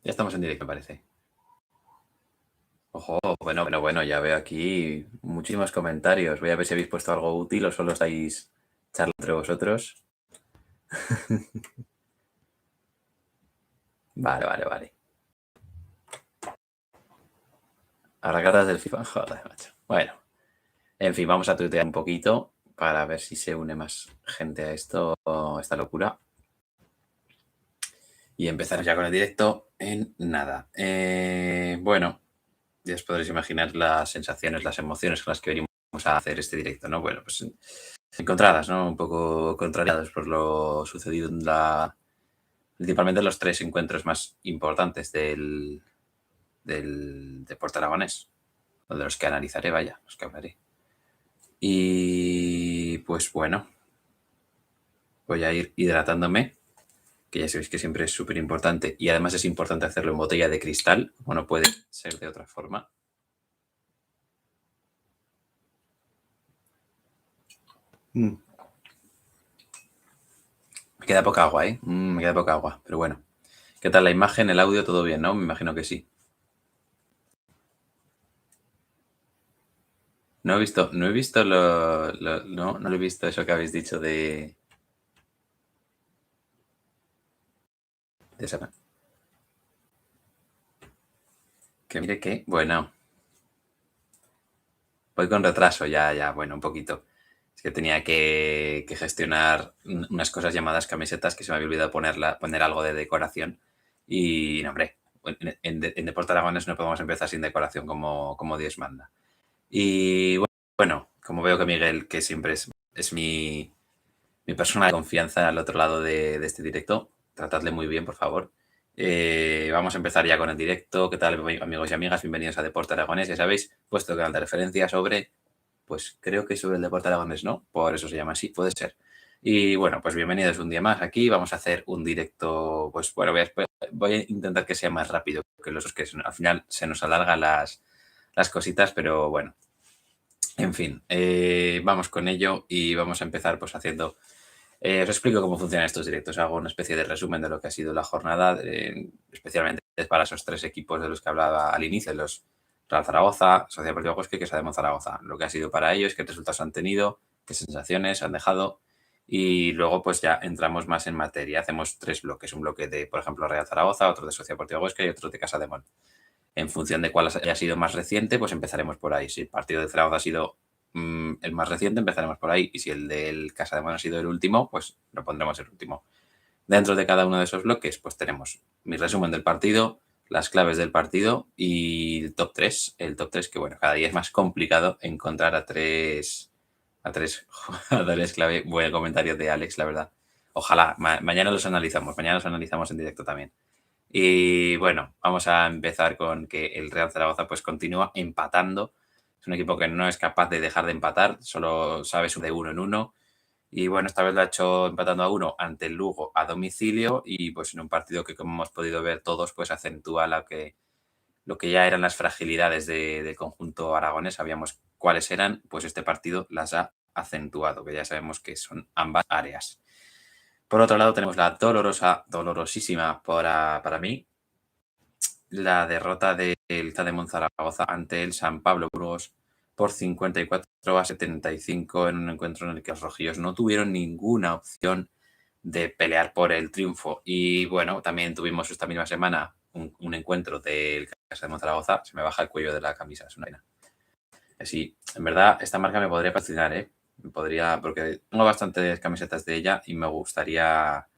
Ya estamos en directo, me parece. Ojo, bueno, ya veo aquí muchísimos comentarios. Voy a ver si habéis puesto algo útil o solo estáis charlando entre vosotros. Vale. Arrancadas del FIFA. Joder, macho. Bueno, en fin, vamos a tuitear un poquito para ver si se une más gente a esta locura. Y empezar ya con el directo en nada. Bueno, ya os podréis imaginar las sensaciones, las emociones con las que venimos a hacer este directo, ¿no? Bueno, pues encontradas, ¿no? Un poco contrariados por lo sucedido principalmente en los tres encuentros más importantes del deporte aragonés, de los que analizaré, vaya, los que hablaré. Y pues bueno, voy a ir hidratándome, que ya sabéis que siempre es súper importante y además es importante hacerlo en botella de cristal, como no puede ser de otra forma. Me queda poca agua, ¿eh? Me queda poca agua, pero bueno. ¿Qué tal la imagen, el audio? ¿Todo bien, no? Me imagino que sí. No he visto no lo he visto eso que habéis dicho de esa. Que mire que, bueno, voy con retraso ya, bueno, un poquito. Es que tenía que gestionar unas cosas llamadas camisetas que se me había olvidado poner algo de decoración. Y, no, hombre, en Deporte Aragones no podemos empezar sin decoración como Dios manda. Y bueno, como veo que Miguel, que siempre es mi persona de confianza al otro lado de este directo, tratadle muy bien, por favor. Vamos a empezar ya con el directo. ¿Qué tal, amigos y amigas? Bienvenidos a Deporte Aragonés. Ya sabéis, puesto canal de referencia sobre, pues creo que sobre el deporte aragonés, ¿no? Por eso se llama así, puede ser. Y bueno, pues bienvenidos un día más aquí. Vamos a hacer un directo, pues bueno, voy a intentar que sea más rápido que los que al final se nos alargan las cositas, pero bueno. En fin, vamos con ello y vamos a empezar pues haciendo... os explico cómo funcionan estos directos. Hago una especie de resumen de lo que ha sido la jornada, especialmente para esos tres equipos de los que hablaba al inicio, los Real Zaragoza, Sociedad Deportiva Huesca y Quesada de Monzaragoza. Lo que ha sido para ellos, qué resultados han tenido, qué sensaciones han dejado y luego pues ya entramos más en materia. Hacemos tres bloques. Un bloque de, por ejemplo, Real Zaragoza, otro de Sociedad Deportiva Huesca y otro de Casa de Mon. En función de cuál haya sido más reciente, pues empezaremos por ahí. Si el partido de Zaragoza ha sido el más reciente, empezaremos por ahí. Y si el del Casa de Mon ha sido el último, pues lo pondremos el último. Dentro de cada uno de esos bloques, pues tenemos mi resumen del partido, las claves del partido y el top 3. El top 3 que, bueno, cada día es más complicado encontrar a tres jugadores clave. Buen comentario de Alex, la verdad. Ojalá. Mañana los analizamos en directo también. Y bueno, vamos a empezar con que el Real Zaragoza pues continúa empatando. Es un equipo que no es capaz de dejar de empatar, solo sabe su de uno en uno. Y bueno, esta vez lo ha hecho empatando a uno ante el Lugo a domicilio y pues en un partido que, como hemos podido ver todos, pues acentúa lo que ya eran las fragilidades del conjunto aragonés. Sabíamos cuáles eran, pues este partido las ha acentuado, que ya sabemos que son ambas áreas. Por otro lado, tenemos la dolorosísima para mí, la derrota del Stade de Monzaragoza ante el San Pablo Burgos por 54-75 en un encuentro en el que los rojillos no tuvieron ninguna opción de pelear por el triunfo. Y bueno, también tuvimos esta misma semana un encuentro del Casa de Monzaragoza. Se me baja el cuello de la camisa, es una pena. Sí, en verdad, esta marca me podría fascinar, ¿eh? Porque tengo bastantes camisetas de ella y me gustaría,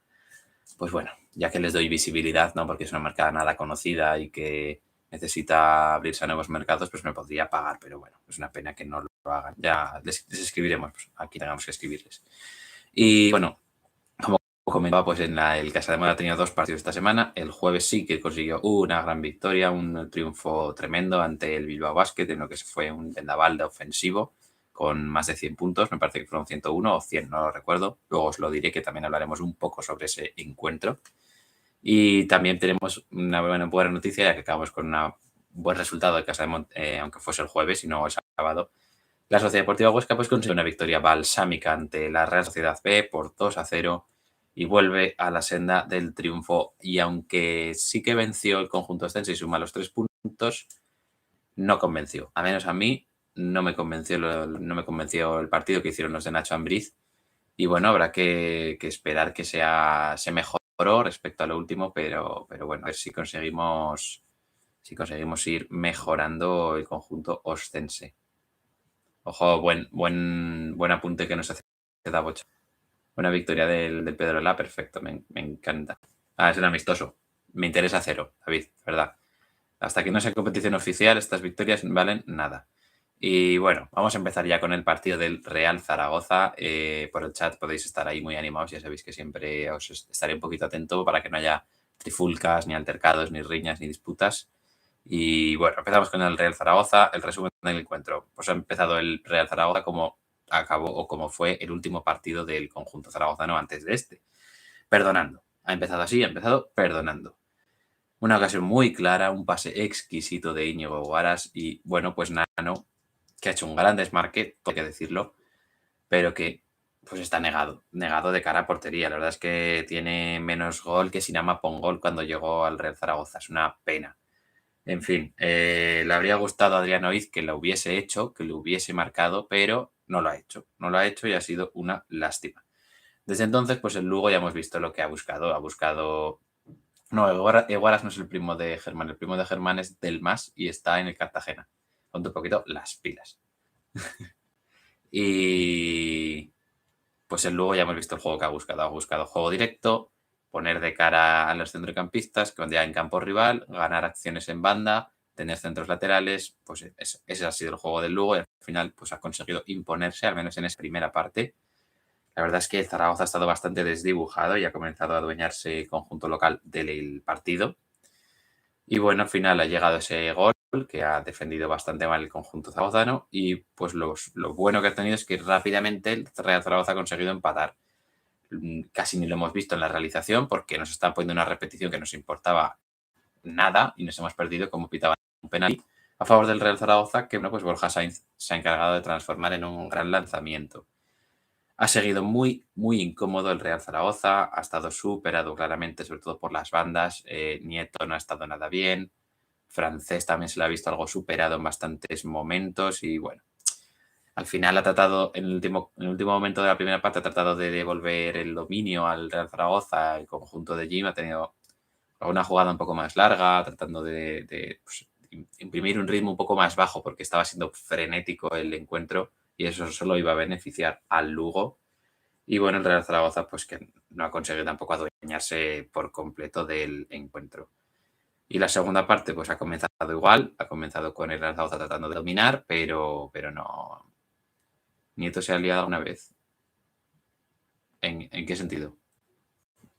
pues bueno, ya que les doy visibilidad, ¿no? Porque es una marca nada conocida y que necesita abrirse a nuevos mercados, pues me podría pagar, pero bueno, es una pena que no lo hagan. Ya les escribiremos, pues aquí tengamos que escribirles. Y bueno, como comentaba, pues el Casa de Mon ha tenido dos partidos esta semana. El jueves sí que consiguió una gran victoria, un triunfo tremendo ante el Bilbao Basket, en lo que fue un vendaval de ofensivo con más de 100 puntos, me parece que fueron 101 o 100, no lo recuerdo. Luego os lo diré, que también hablaremos un poco sobre ese encuentro. Y también tenemos una buena noticia, ya que acabamos con un buen resultado de Casa de Mon, aunque fuese el jueves y no el sábado. La Sociedad Deportiva Huesca pues consiguió una victoria balsámica ante la Real Sociedad B por 2-0 y vuelve a la senda del triunfo. Y aunque sí que venció el conjunto ostense y suma los 3 puntos, no convenció. A menos a mí no me convenció el partido que hicieron los de Nacho Ambriz. Y bueno, habrá que esperar que se mejoró respecto a lo último, pero bueno, a ver si conseguimos ir mejorando el conjunto ostense. Ojo, buen apunte que nos hace Davoch. Buena victoria del Pedrola, perfecto, me encanta. Es un amistoso. Me interesa cero, David, ¿verdad? Hasta que no sea competición oficial, estas victorias valen nada. Y bueno, vamos a empezar ya con el partido del Real Zaragoza. Por el chat podéis estar ahí muy animados, ya sabéis que siempre os estaré un poquito atento para que no haya trifulcas, ni altercados, ni riñas, ni disputas. Y bueno, empezamos con el Real Zaragoza. El resumen del encuentro. Pues ha empezado el Real Zaragoza como acabó o como fue el último partido del conjunto zaragozano antes de este. Perdonando. Ha empezado así, ha empezado perdonando. Una ocasión muy clara, un pase exquisito de Íñigo Guaras y, bueno, pues Nano, que ha hecho un gran desmarque, hay que decirlo, pero que pues está negado de cara a portería. La verdad es que tiene menos gol que Sinama Pongol cuando llegó al Real Zaragoza. Es una pena. En fin, le habría gustado a Adrián Oiz que lo hubiese hecho, que lo hubiese marcado, pero no lo ha hecho. No lo ha hecho y ha sido una lástima. Desde entonces, pues el Lugo ya hemos visto lo que ha buscado. Ha buscado... No, Eguaras no es el primo de Germán. El primo de Germán es Delmas y está en el Cartagena. Ponte un poquito las pilas. Y pues el Lugo ya hemos visto el juego que ha buscado. Ha buscado juego directo, poner de cara a los centrocampistas, que ya en campo rival, ganar acciones en banda, tener centros laterales. Pues ese ha sido el juego del Lugo y al final pues ha conseguido imponerse, al menos en esa primera parte. La verdad es que el Zaragoza ha estado bastante desdibujado y ha comenzado a adueñarse el conjunto local del partido. Y bueno, al final ha llegado ese gol que ha defendido bastante mal el conjunto zaragozano y pues lo bueno que ha tenido es que rápidamente el Real Zaragoza ha conseguido empatar. Casi ni lo hemos visto en la realización porque nos están poniendo una repetición que nos importaba nada y nos hemos perdido como pitaba un penalti a favor del Real Zaragoza que bueno, pues Borja Sainz se ha encargado de transformar en un gran lanzamiento. Ha seguido muy, muy incómodo el Real Zaragoza, ha estado superado claramente, sobre todo por las bandas. Nieto no ha estado nada bien. Francés también se le ha visto algo superado en bastantes momentos y bueno, al final ha tratado, en el último momento de la primera parte, ha tratado de devolver el dominio al Real Zaragoza, el conjunto de Jim ha tenido alguna jugada un poco más larga, tratando de pues, imprimir un ritmo un poco más bajo porque estaba siendo frenético el encuentro y eso solo iba a beneficiar al Lugo. Y bueno, el Real Zaragoza pues que no ha conseguido tampoco adueñarse por completo del encuentro. Y la segunda parte pues ha comenzado igual, ha comenzado con el Real Zaragoza tratando de dominar, pero no. Nieto se ha liado una vez. ¿En qué sentido?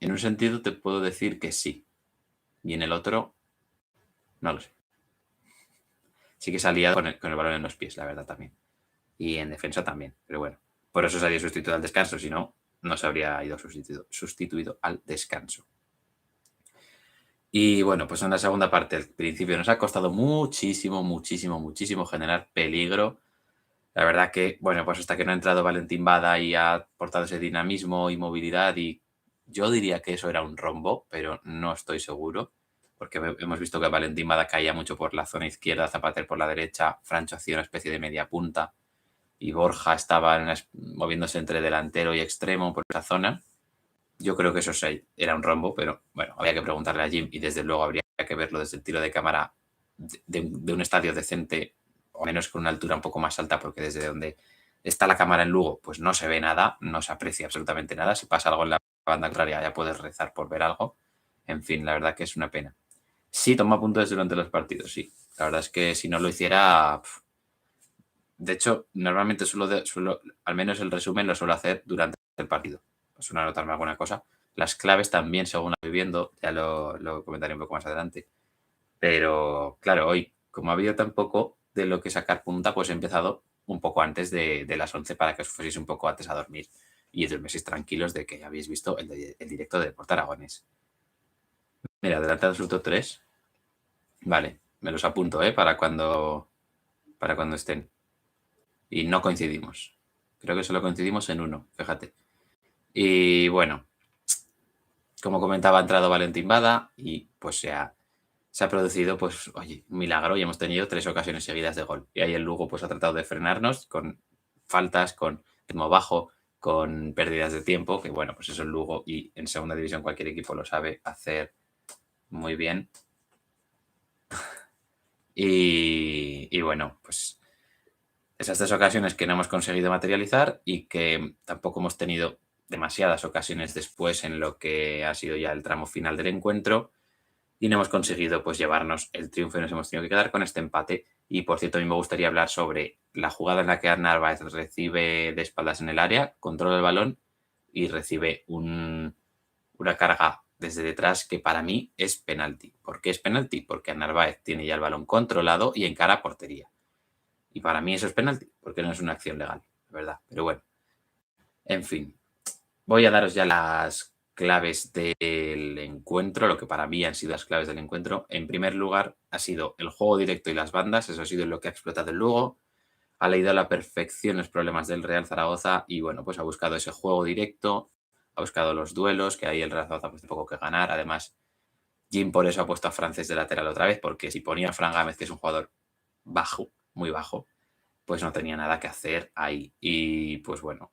En un sentido te puedo decir que sí. Y en el otro, no lo sé. Sí que se ha liado con el balón en los pies, la verdad también. Y en defensa también. Pero bueno, por eso se había sustituido al descanso. Si no, no se habría ido sustituido al descanso. Y bueno, pues en la segunda parte, al principio nos ha costado muchísimo, muchísimo, muchísimo generar peligro. La verdad que, bueno, pues hasta que no ha entrado Valentín Bada y ha aportado ese dinamismo y movilidad y yo diría que eso era un rombo, pero no estoy seguro, porque hemos visto que Valentín Bada caía mucho por la zona izquierda, Zapater por la derecha, Francho hacía una especie de media punta y Borja estaba moviéndose entre delantero y extremo por esa zona. Yo creo que eso era un rombo, pero bueno, había que preguntarle a Jim y desde luego habría que verlo desde el tiro de cámara de un estadio decente, o menos con una altura un poco más alta, porque desde donde está la cámara en Lugo, pues no se ve nada, no se aprecia absolutamente nada. Si pasa algo en la banda contraria, ya puedes rezar por ver algo. En fin, la verdad que es una pena. Sí, toma puntos durante los partidos, sí. La verdad es que si no lo hiciera... De hecho, normalmente suelo, al menos el resumen lo suelo hacer durante el partido. Suelo anotarme alguna cosa. Las claves también, según la voy viendo, ya lo comentaré un poco más adelante. Pero claro, hoy, como ha habido tan poco de lo que sacar punta, pues he empezado un poco antes de las 11 para que os fueseis un poco antes a dormir y durmieseis tranquilos de que ya habéis visto el directo de Deporte Aragonés. Mira, adelante al minuto 3. Vale, me los apunto, para cuando estén. Y no coincidimos. Creo que solo coincidimos en uno, fíjate. Y bueno, como comentaba, ha entrado Valentín Bada y pues se ha producido, pues, oye, un milagro y hemos tenido 3 ocasiones seguidas de gol. Y ahí el Lugo, pues, ha tratado de frenarnos con faltas, con ritmo bajo, con pérdidas de tiempo, que bueno, pues eso el Lugo y en segunda división cualquier equipo lo sabe hacer muy bien. Y bueno, pues esas 3 ocasiones que no hemos conseguido materializar y que tampoco hemos tenido demasiadas ocasiones después en lo que ha sido ya el tramo final del encuentro y no hemos conseguido pues llevarnos el triunfo y nos hemos tenido que quedar con este empate. Y por cierto, a mí me gustaría hablar sobre la jugada en la que Narváez recibe de espaldas en el área, controla el balón y recibe una carga desde detrás que para mí es penalti. ¿Por qué es penalti? Porque Narváez tiene ya el balón controlado y encara a portería. Y para mí eso es penalti, porque no es una acción legal, la verdad. Pero bueno, en fin. Voy a daros ya las claves del encuentro, lo que para mí han sido las claves del encuentro. En primer lugar, ha sido el juego directo y las bandas, eso ha sido lo que ha explotado el Lugo. Ha leído a la perfección los problemas del Real Zaragoza y bueno, pues ha buscado ese juego directo, ha buscado los duelos, que ahí el Real Zaragoza pues poco que ganar. Además, Jim por eso ha puesto a Francés de lateral otra vez, porque si ponía a Fran Gámez, que es un jugador bajo, muy bajo, pues no tenía nada que hacer ahí. Y pues bueno,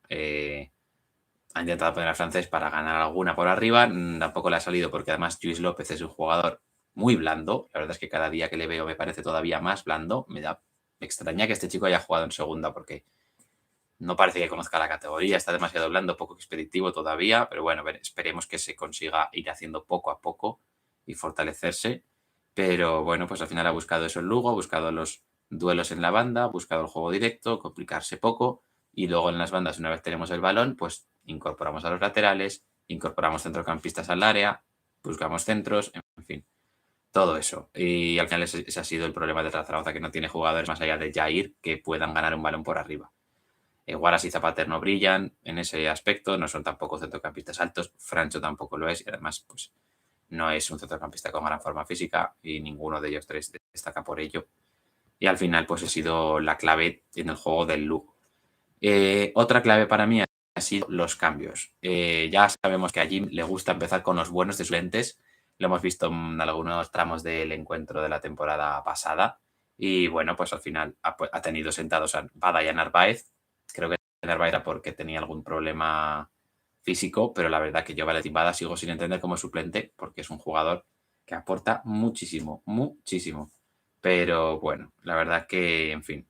ha intentado poner al Francés para ganar alguna por arriba, tampoco le ha salido porque además Lluís López es un jugador muy blando, la verdad es que cada día que le veo me parece todavía más blando, me extraña que este chico haya jugado en segunda porque no parece que conozca la categoría, está demasiado blando, poco expeditivo todavía, pero bueno, esperemos que se consiga ir haciendo poco a poco y fortalecerse, pero bueno, pues al final ha buscado eso el Lugo, ha buscado los duelos en la banda, ha buscado el juego directo, complicarse poco y luego en las bandas, una vez tenemos el balón, pues incorporamos a los laterales, incorporamos centrocampistas al área, buscamos centros, en fin, todo eso. Y al final ese ha sido el problema de Zaragoza, que no tiene jugadores más allá de Jair que puedan ganar un balón por arriba. Wallace y Zapater no brillan en ese aspecto, no son tampoco centrocampistas altos, Francho tampoco lo es y además pues no es un centrocampista con gran forma física y ninguno de ellos tres destaca por ello. Y al final pues ha sido la clave en el juego del Lugo. Otra clave para mí ha sido los cambios. Ya sabemos que a Jim le gusta empezar con los buenos de sus lentes, lo hemos visto en algunos tramos del encuentro de la temporada pasada y bueno, pues al final ha tenido sentados a Bada y a Narváez. Creo que Narváez era porque tenía algún problema físico, pero la verdad que yo Valentín Bada sigo sin entender como suplente porque es un jugador que aporta muchísimo, muchísimo. Pero bueno, la verdad que, en fin,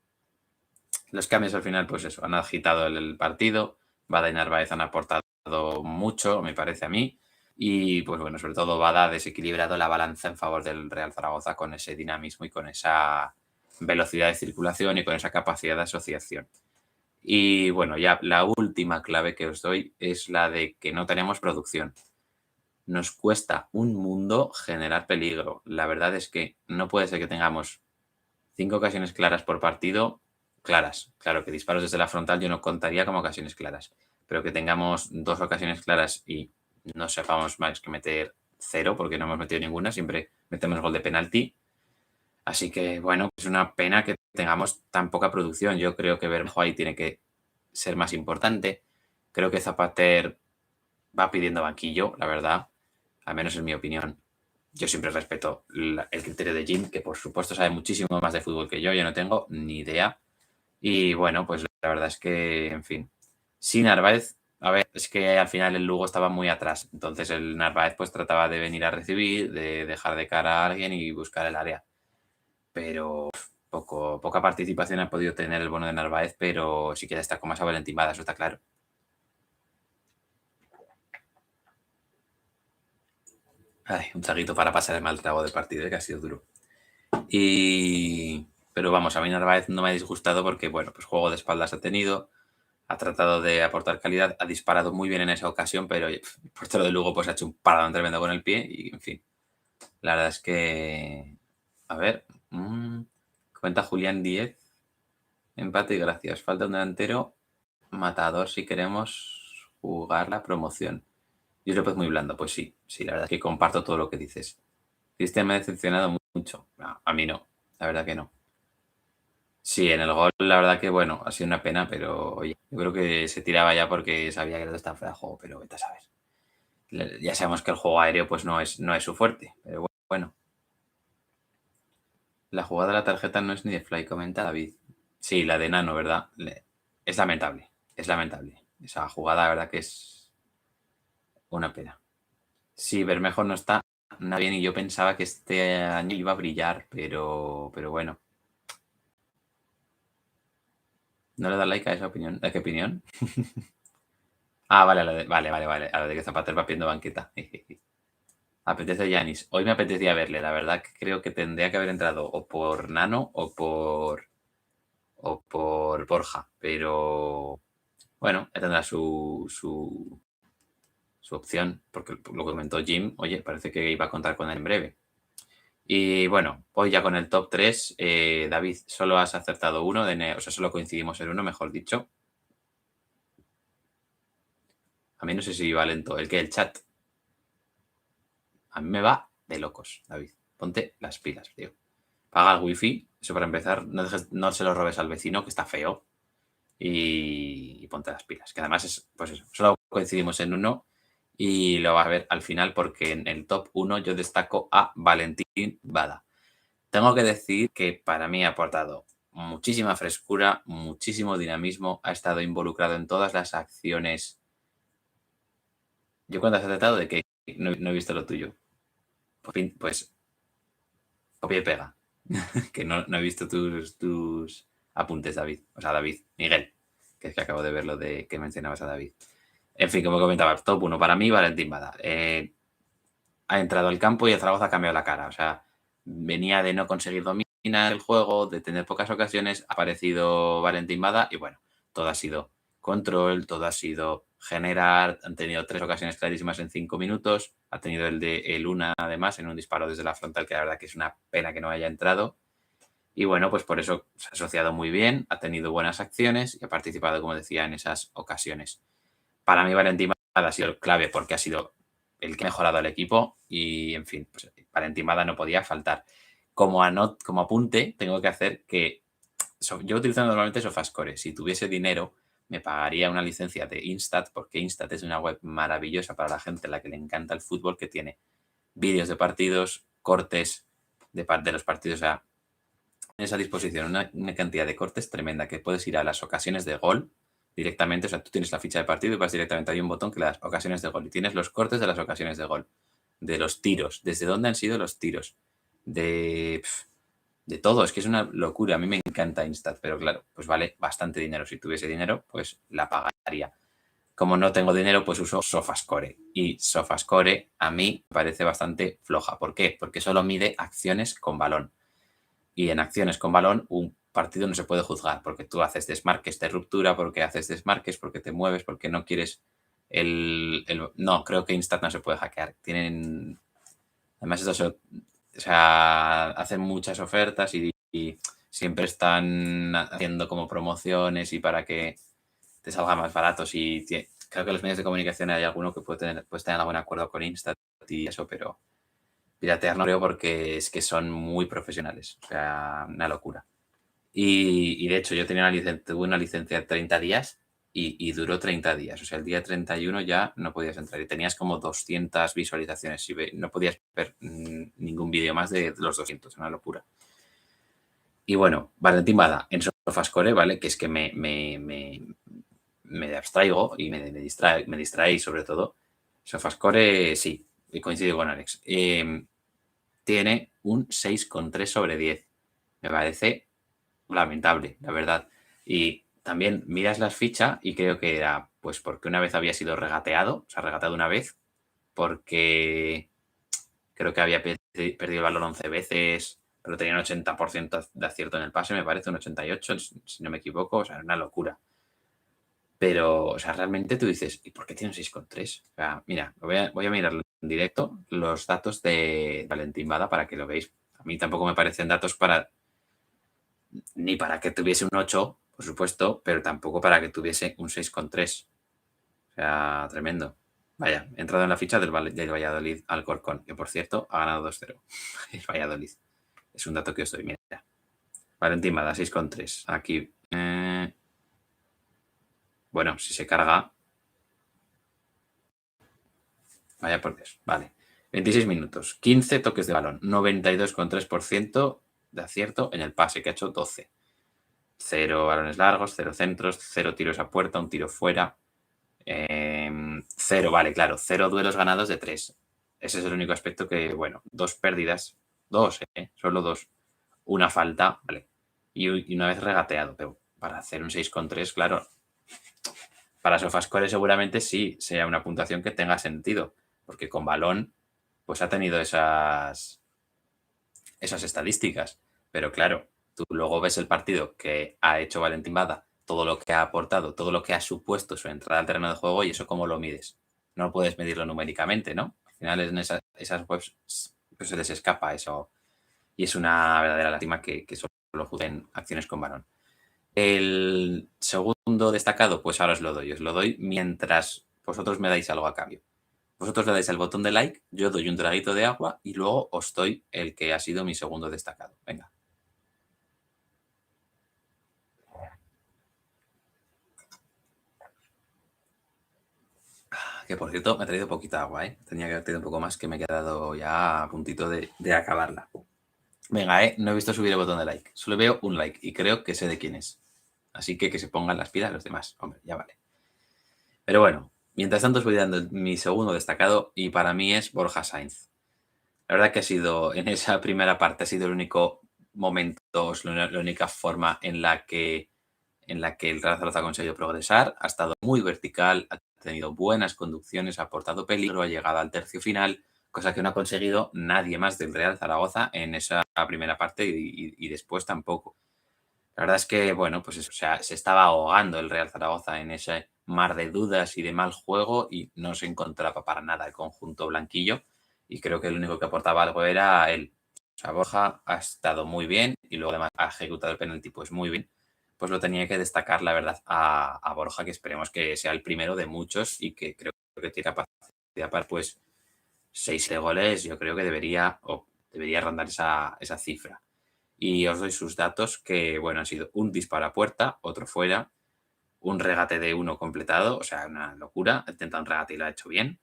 los cambios al final, pues eso, han agitado el partido. Bada y Narváez han aportado mucho, me parece a mí. Y pues bueno, sobre todo Bada ha desequilibrado la balanza en favor del Real Zaragoza con ese dinamismo y con esa velocidad de circulación y con esa capacidad de asociación. Y bueno, ya la última clave que os doy es la de que no tenemos producción. Nos cuesta un mundo generar peligro. La verdad es que no puede ser que tengamos 5 ocasiones claras por partido, claras. Claro que disparos desde la frontal yo no contaría como ocasiones claras, pero que tengamos 2 ocasiones claras y no sepamos más que meter 0, porque no hemos metido ninguna, siempre metemos gol de penalti. Así que, bueno, es una pena que tengamos tan poca producción. Yo creo que Bermejo ahí tiene que ser más importante. Creo que Zapater va pidiendo banquillo, la verdad, al menos en mi opinión. Yo siempre respeto el criterio de Jim, que por supuesto sabe muchísimo más de fútbol que yo no tengo ni idea. Y bueno, pues la verdad es que, en fin, sí Narváez, a ver, es que al final el Lugo estaba muy atrás, entonces el Narváez pues trataba de venir a recibir, de dejar de cara a alguien y buscar el área. Pero poca participación ha podido tener el bono de Narváez, pero sí que ya está con más a Valentín Bada, eso está claro. Ay, un traguito para pasar el mal trago del partido, que ha sido duro. Pero vamos, a mí Narváez no me ha disgustado porque, bueno, pues juego de espaldas ha tenido, ha tratado de aportar calidad, ha disparado muy bien en esa ocasión, pero el portero de Lugo pues ha hecho un paradón tremendo con el pie y, en fin, la verdad es que, a ver, cuenta Julián 10, empate y gracias. Falta un delantero matador si queremos jugar la promoción. Y López muy blando, pues sí, la verdad es que comparto todo lo que dices. Cristian me ha decepcionado mucho. No, a mí no, la verdad que no. Sí, en el gol, la verdad que bueno, ha sido una pena, pero oye, yo creo que se tiraba ya porque sabía que el otro estaba fuera de juego, pero vete a saber. Ya sabemos que el juego aéreo pues no es su fuerte, pero bueno. La jugada de la tarjeta no es ni de Fly, comenta David. Sí, la de Nano, ¿verdad? Es lamentable, es lamentable. Esa jugada, la verdad que es una pena. Sí, Bermejo no está nada bien y yo pensaba que este año iba a brillar, pero bueno. ¿No le da like a esa opinión? ¿A qué opinión? Ah, vale, vale. A lo de que Zapatero va pidiendo banqueta. Apetece Yanis. Hoy me apetecía verle. La verdad que creo que tendría que haber entrado o por Nano o por Borja. Pero bueno, ya tendrá su opción. Porque lo comentó Jim. Oye, parece que iba a contar con él en breve. Y bueno, voy ya con el top 3. David, solo has acertado uno. O sea, solo coincidimos en uno, mejor dicho. A mí no sé si va lento. El chat. A mí me va de locos, David. Ponte las pilas, tío. Paga el wifi, eso para empezar. No se lo robes al vecino, que está feo. Y ponte las pilas. Que además es, pues eso, solo coincidimos en uno y lo vas a ver al final porque en el top 1 yo destaco a Valentín Bada. Tengo que decir que para mí ha aportado muchísima frescura, muchísimo dinamismo, ha estado involucrado en todas las acciones. ¿Yo cuando has tratado de que no he visto lo tuyo? Pues copia y pega. Que no he visto tus apuntes, David. O sea, David, Miguel, que es que acabo de ver lo de que mencionabas a David. En fin, como comentaba, top 1 para mí, Valentín Bada. Ha entrado al campo y el Zaragoza ha cambiado la cara. O sea, venía de no conseguir dominar el juego, de tener pocas ocasiones, ha aparecido Valentín Bada y bueno, todo ha sido control, todo ha sido generar, han tenido 3 ocasiones clarísimas en 5 minutos, ha tenido el una además en un disparo desde la frontal que la verdad que es una pena que no haya entrado y bueno, pues por eso se ha asociado muy bien, ha tenido buenas acciones y ha participado, como decía, en esas ocasiones. Para mí Valentín Bada ha sido clave porque ha sido el que ha mejorado el equipo y, en fin, pues, Valentín Bada no podía faltar. Como apunte, tengo que hacer que yo utilizo normalmente Sofascore. Si tuviese dinero, me pagaría una licencia de Instat, porque Instat es una web maravillosa para la gente a la que le encanta el fútbol, que tiene vídeos de partidos, cortes de los partidos. O sea, tienes a disposición una cantidad de cortes tremenda que puedes ir a las ocasiones de gol directamente. O sea, tú tienes la ficha de partido y vas directamente. Hay un botón que le das ocasiones de gol y tienes los cortes de las ocasiones de gol, de los tiros, desde dónde han sido los tiros, de, de todo. Es que es una locura. A mí me encanta Instat, pero claro, pues vale bastante dinero. Si tuviese dinero, pues la pagaría. Como no tengo dinero, pues uso Sofascore. Y Sofascore a mí me parece bastante floja. ¿Por qué? Porque solo mide acciones con balón. Y en acciones con balón, un partido no se puede juzgar porque tú haces desmarques de ruptura, porque haces desmarques, porque te mueves, porque no quieres no, creo que Instat no se puede hackear. Tienen. Además, o sea, hacen muchas ofertas y siempre están haciendo como promociones y para que te salga más barato. Creo que los medios de comunicación hay alguno que puede tener algún acuerdo con Instat y eso, pero piratear no creo porque es que son muy profesionales. O sea, una locura. Y de hecho, yo tuve una licencia de 30 días y duró 30 días. O sea, el día 31 ya no podías entrar y tenías como 200 visualizaciones. No podías ver ningún vídeo más de los 200, una locura. Y bueno, Valentín Bada en Sofascore, ¿vale? Que es que me abstraigo y me distrae sobre todo. Sofascore, sí, y coincido con Alex. Tiene un 6,3 sobre 10. Me parece lamentable, la verdad. Y también miras las fichas y creo que era pues porque una vez había sido regateado, o sea, regateado una vez, porque creo que había perdido el balón 11 veces, pero tenía un 80% de acierto en el pase, me parece, un 88%, si no me equivoco, o sea, es una locura. Pero, o sea, realmente tú dices, ¿y por qué tiene un 6,3? O sea, mira, voy a mirar en directo los datos de Valentín Bada para que lo veáis. A mí tampoco me parecen datos ni para que tuviese un 8, por supuesto, pero tampoco para que tuviese un 6,3. O sea, tremendo. Vaya, he entrado en la ficha del Valladolid Alcorcón, que por cierto ha ganado 2-0. El Valladolid. Es un dato que os doy. Mira. Valentín Bada, 6,3. Aquí. Bueno, si se carga. Vaya por Dios. Vale. 26 minutos, 15 toques de balón, 92,3% de acierto en el pase, que ha hecho 12. 0 balones largos, 0 centros, 0 tiros a puerta, un tiro fuera. 0, vale, claro, 0 duelos ganados de 3. Ese es el único aspecto que, bueno, 2 pérdidas, 2, solo 2. Una falta, vale, y una vez regateado, pero para hacer un 6,3, claro, para Sofascore seguramente sí sea una puntuación que tenga sentido, porque con balón pues ha tenido esas estadísticas. Pero claro, tú luego ves el partido que ha hecho Valentín Bada, todo lo que ha aportado, todo lo que ha supuesto su entrada al terreno de juego y eso cómo lo mides. No puedes medirlo numéricamente, ¿no? Al final en esas webs pues se les escapa eso y es una verdadera lástima que solo juzguen acciones con balón. El segundo destacado, pues ahora os lo doy. Os lo doy mientras vosotros me dais algo a cambio. Vosotros le dais el botón de like, yo doy un traguito de agua y luego os doy el que ha sido mi segundo destacado. Venga. Que por cierto, me ha traído poquita agua, ¿eh? Tenía que haber traído un poco más, que me he quedado ya a puntito de acabarla. Venga, no he visto subir el botón de like. Solo veo un like y creo que sé de quién es. Así que se pongan las pilas los demás. Hombre, ya vale. Pero bueno, mientras tanto os voy dando mi segundo destacado y para mí es Borja Sainz. La verdad que ha sido, en esa primera parte, ha sido el único momento, la única forma en la que el Real Zaragoza ha conseguido progresar. Ha estado muy vertical, ha tenido buenas conducciones, ha aportado peligro, ha llegado al tercio final, cosa que no ha conseguido nadie más del Real Zaragoza en esa primera parte y después tampoco. La verdad es que, bueno, pues eso, o sea, se estaba ahogando el Real Zaragoza en ese mar de dudas y de mal juego y no se encontraba para nada el conjunto blanquillo y creo que el único que aportaba algo era él. O sea, Borja ha estado muy bien y luego además ha ejecutado el penalti pues muy bien. Pues lo tenía que destacar, la verdad, a Borja, que esperemos que sea el primero de muchos y que creo que tiene capacidad para pues 6 goles. Yo creo que debería rondar esa cifra. Y os doy sus datos que, bueno, han sido un disparo a puerta, otro fuera, un regate de uno completado, o sea, una locura. Ha intentado un regate y lo ha hecho bien.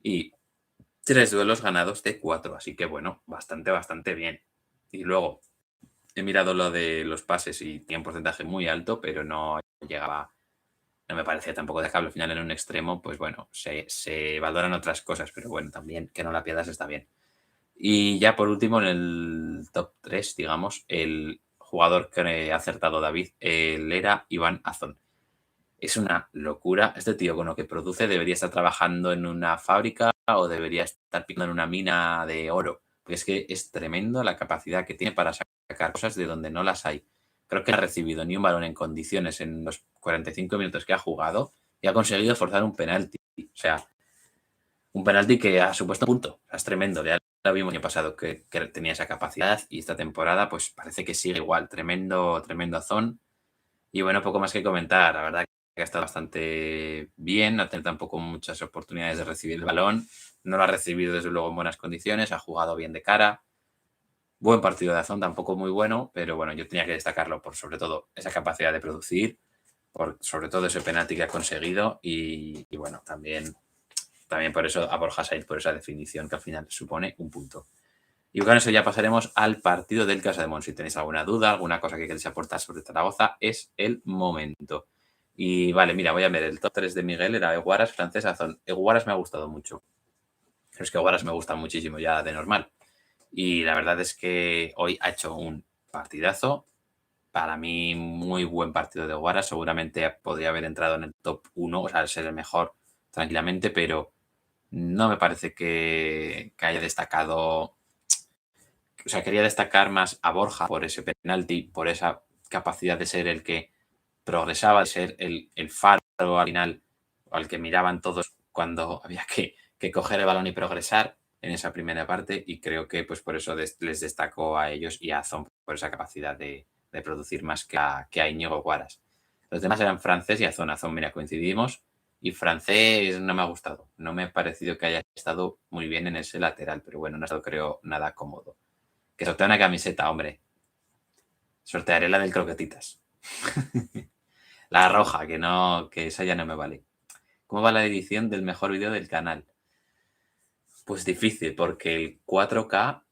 Y 3 duelos ganados de 4, así que, bueno, bastante bien. Y luego he mirado lo de los pases y tiene un porcentaje muy alto, pero no llegaba, no me parecía tampoco dejable. Al final en un extremo, pues bueno, se valoran otras cosas, pero bueno, también que no la pierdas está bien. Y ya por último, en el top 3, digamos, el jugador que ha acertado David, era Iván Azón. Es una locura. Este tío con lo que produce debería estar trabajando en una fábrica o debería estar picando en una mina de oro. Porque es que es tremendo la capacidad que tiene para sacar cosas de donde no las hay. Creo que no ha recibido ni un balón en condiciones en los 45 minutos que ha jugado y ha conseguido forzar un penalti. O sea, un penalti que ha supuesto un punto. O sea, es tremendo. Ya lo vimos el año pasado que tenía esa capacidad y esta temporada pues parece que sigue igual. Tremendo Azón. Y bueno, poco más que comentar. La verdad que ha estado bastante bien. No ha tenido tampoco muchas oportunidades de recibir el balón. No lo ha recibido desde luego en buenas condiciones. Ha jugado bien de cara. Buen partido de Azón, tampoco muy bueno, pero bueno, yo tenía que destacarlo por sobre todo esa capacidad de producir, por sobre todo ese penalti que ha conseguido y bueno, también por eso a Borja Sainz, por esa definición que al final supone un punto. Y con eso ya pasaremos al partido del Casa de Mon. Si tenéis alguna duda, alguna cosa que queréis aportar sobre Zaragoza, es el momento. Y vale, mira, voy a ver, el top 3 de Miguel era Eguaras, Francés, Azón. Eguaras me ha gustado mucho. Pero es que Eguaras me gusta muchísimo ya de normal. Y la verdad es que hoy ha hecho un partidazo. Para mí, muy buen partido de Eguaras. Seguramente podría haber entrado en el top 1, o sea, ser el mejor tranquilamente, pero no me parece que haya destacado. O sea, quería destacar más a Borja por ese penalti, por esa capacidad de ser el que progresaba, de ser el faro al final, al que miraban todos cuando había que coger el balón y progresar en esa primera parte. Y creo que pues por eso les destacó a ellos y a Zon por esa capacidad de producir más que a Íñigo Guaras. Los demás eran Francés y Azón. Azón, mira, coincidimos. Y Francés no me ha gustado. No me ha parecido que haya estado muy bien en ese lateral, pero bueno, no ha estado, creo, nada cómodo. Que sortea una camiseta, hombre. Sortearé la del croquetitas. La roja, que esa ya no me vale. ¿Cómo va la edición del mejor vídeo del canal? Pues difícil, porque el 4K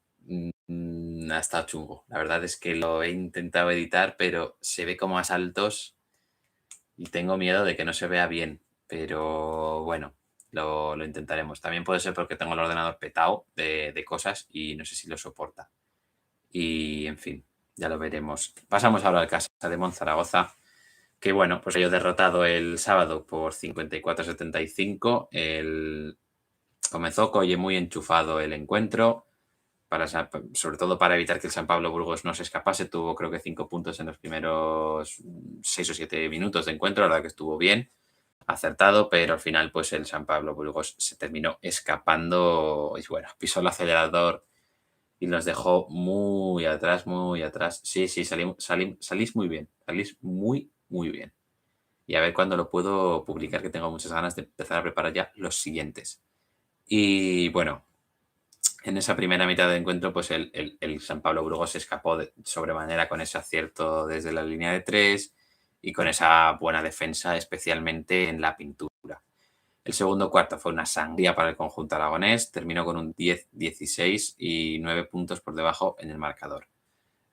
ha estado chungo. La verdad es que lo he intentado editar, pero se ve como a saltos y tengo miedo de que no se vea bien. Pero bueno, lo intentaremos. También puede ser porque tengo el ordenador petado de cosas y no sé si lo soporta. Y en fin, ya lo veremos. Pasamos ahora al Casa de Monzaragoza, que bueno, pues ello derrotado el sábado por 54-75. Comenzó Colle muy enchufado el encuentro, sobre todo para evitar que el San Pablo Burgos no se escapase. Tuvo creo que 5 puntos en los primeros 6 o 7 minutos de encuentro, la verdad que estuvo bien, acertado, pero al final pues el San Pablo Burgos se terminó escapando y bueno, pisó el acelerador y nos dejó muy atrás, muy atrás. Sí, sí, salís muy bien, salís muy, muy bien. Y a ver cuándo lo puedo publicar, que tengo muchas ganas de empezar a preparar ya los siguientes. Y bueno, en esa primera mitad de encuentro, pues el San Pablo Burgos se escapó de sobremanera con ese acierto desde la línea de tres y con esa buena defensa, especialmente en la pintura. El segundo cuarto fue una sangría para el conjunto aragonés, terminó con un 10-16 y 9 puntos por debajo en el marcador.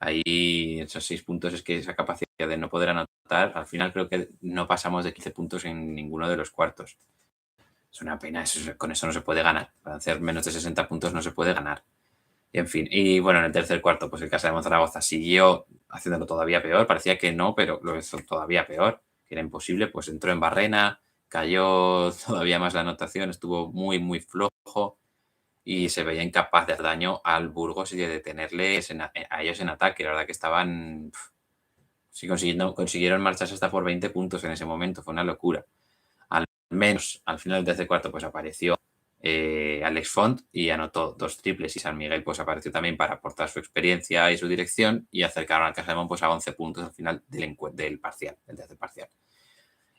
Ahí esos 6 puntos es que esa capacidad de no poder anotar, al final creo que no pasamos de 15 puntos en ninguno de los cuartos. Es una pena, con eso no se puede ganar. Para hacer menos de 60 puntos no se puede ganar. Y en fin, y bueno, en el tercer cuarto, pues el Casa de Monzaragoza siguió haciéndolo todavía peor. Parecía que no, pero lo hizo todavía peor, que era imposible. Pues entró en barrena, cayó todavía más la anotación, estuvo muy, muy flojo y se veía incapaz de hacer daño al Burgos y de detenerles a ellos en ataque. La verdad que estaban... Sí, consiguieron marcharse hasta por 20 puntos en ese momento, fue una locura. Al menos al final del tercer cuarto pues apareció Alex Font y anotó 2 triples y San Miguel pues apareció también para aportar su experiencia y su dirección y acercaron al Casademón pues a 11 puntos al final del parcial, del tercer parcial.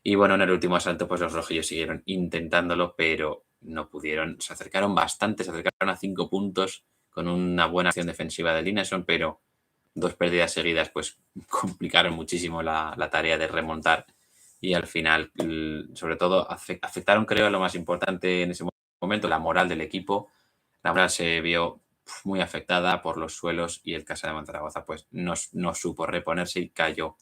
Y bueno, en el último asalto pues los rojillos siguieron intentándolo, pero no pudieron. Se acercaron bastante, se acercaron a 5 puntos con una buena acción defensiva de Lineson, pero 2 pérdidas seguidas pues complicaron muchísimo la tarea de remontar y al final, sobre todo, afectaron, creo, lo más importante en ese momento, la moral del equipo. La moral se vio muy afectada por los suelos y el Casa de Monzaragoza pues no supo reponerse y cayó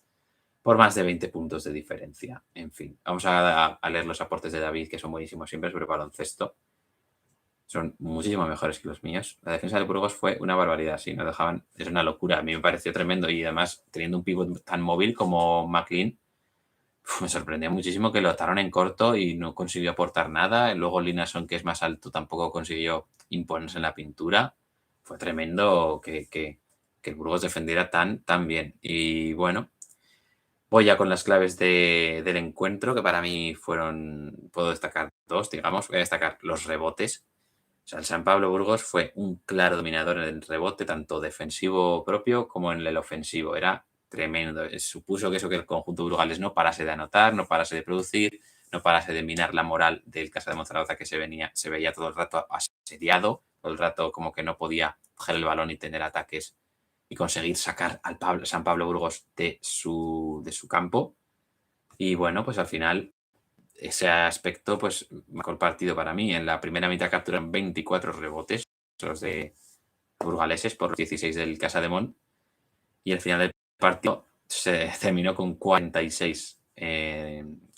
por más de 20 puntos de diferencia. En fin, vamos a leer los aportes de David, que son buenísimos siempre sobre baloncesto. Son muchísimo mejores que los míos. La defensa del Burgos fue una barbaridad, sí, nos dejaban, es una locura. A mí me pareció tremendo y además teniendo un pívot tan móvil como McLean, me sorprendió muchísimo que lo ataron en corto y no consiguió aportar nada. Luego Linason, que es más alto, tampoco consiguió imponerse en la pintura. Fue tremendo que el Burgos defendiera tan bien. Y bueno, voy ya con las claves del encuentro, que para mí puedo destacar 2, digamos. Voy a destacar los rebotes. O sea, el San Pablo Burgos fue un claro dominador en el rebote, tanto defensivo propio como en el ofensivo. Era tremendo. Supuso que el conjunto burgalés no parase de anotar, no parase de producir, no parase de minar la moral del Casa de Monzaragoza, que se veía todo el rato asediado, todo el rato como que no podía coger el balón y tener ataques y conseguir sacar al San Pablo Burgos de su campo. Y bueno, pues al final ese aspecto pues marcó el partido para mí. En la primera mitad capturan 24 rebotes, los de burgaleses por los 16 del Casademón, y al final del partido se terminó con 46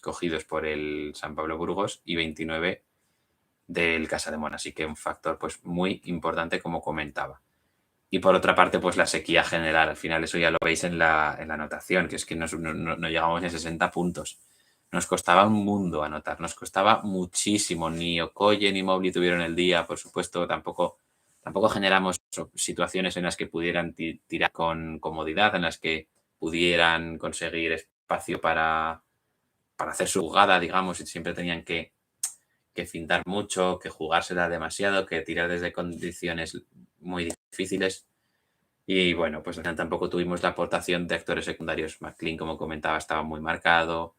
cogidos por el San Pablo Burgos y 29 del Casademón, así que un factor pues muy importante, como comentaba. Y por otra parte, pues la sequía general. Al final eso ya lo veis en la anotación, que es que no llegamos ni a 60 puntos. Nos costaba un mundo anotar, nos costaba muchísimo. Ni Okoye ni Mobley tuvieron el día, por supuesto, tampoco generamos situaciones en las que pudieran tirar con comodidad, en las que pudieran conseguir espacio para hacer su jugada, digamos, y siempre tenían que fintar mucho, que jugársela demasiado, que tirar desde condiciones muy difíciles. Y bueno, pues al final tampoco tuvimos la aportación de actores secundarios. McLean, como comentaba, estaba muy marcado.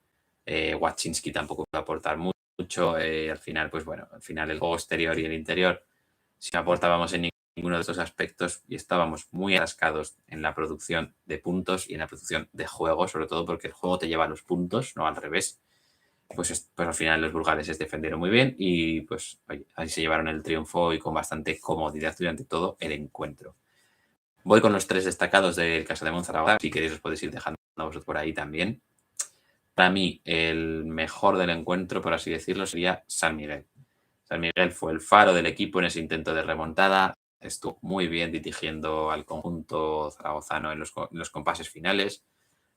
Waczynski tampoco pudo aportar mucho. Al final, pues bueno, al final el juego exterior y el interior sí no aportábamos en ninguno de estos aspectos y estábamos muy atascados en la producción de puntos y en la producción de juego, sobre todo porque el juego te lleva a los puntos, no al revés. pues al final los burgaleses defendieron muy bien y pues oye, ahí se llevaron el triunfo y con bastante comodidad durante todo el encuentro. Voy con los 3 destacados del Casa de Zaragoza, si queréis os podéis ir dejando vosotros por ahí también. Para mí, el mejor del encuentro, por así decirlo, sería San Miguel. San Miguel fue el faro del equipo en ese intento de remontada, estuvo muy bien dirigiendo al conjunto zaragozano en los compases finales,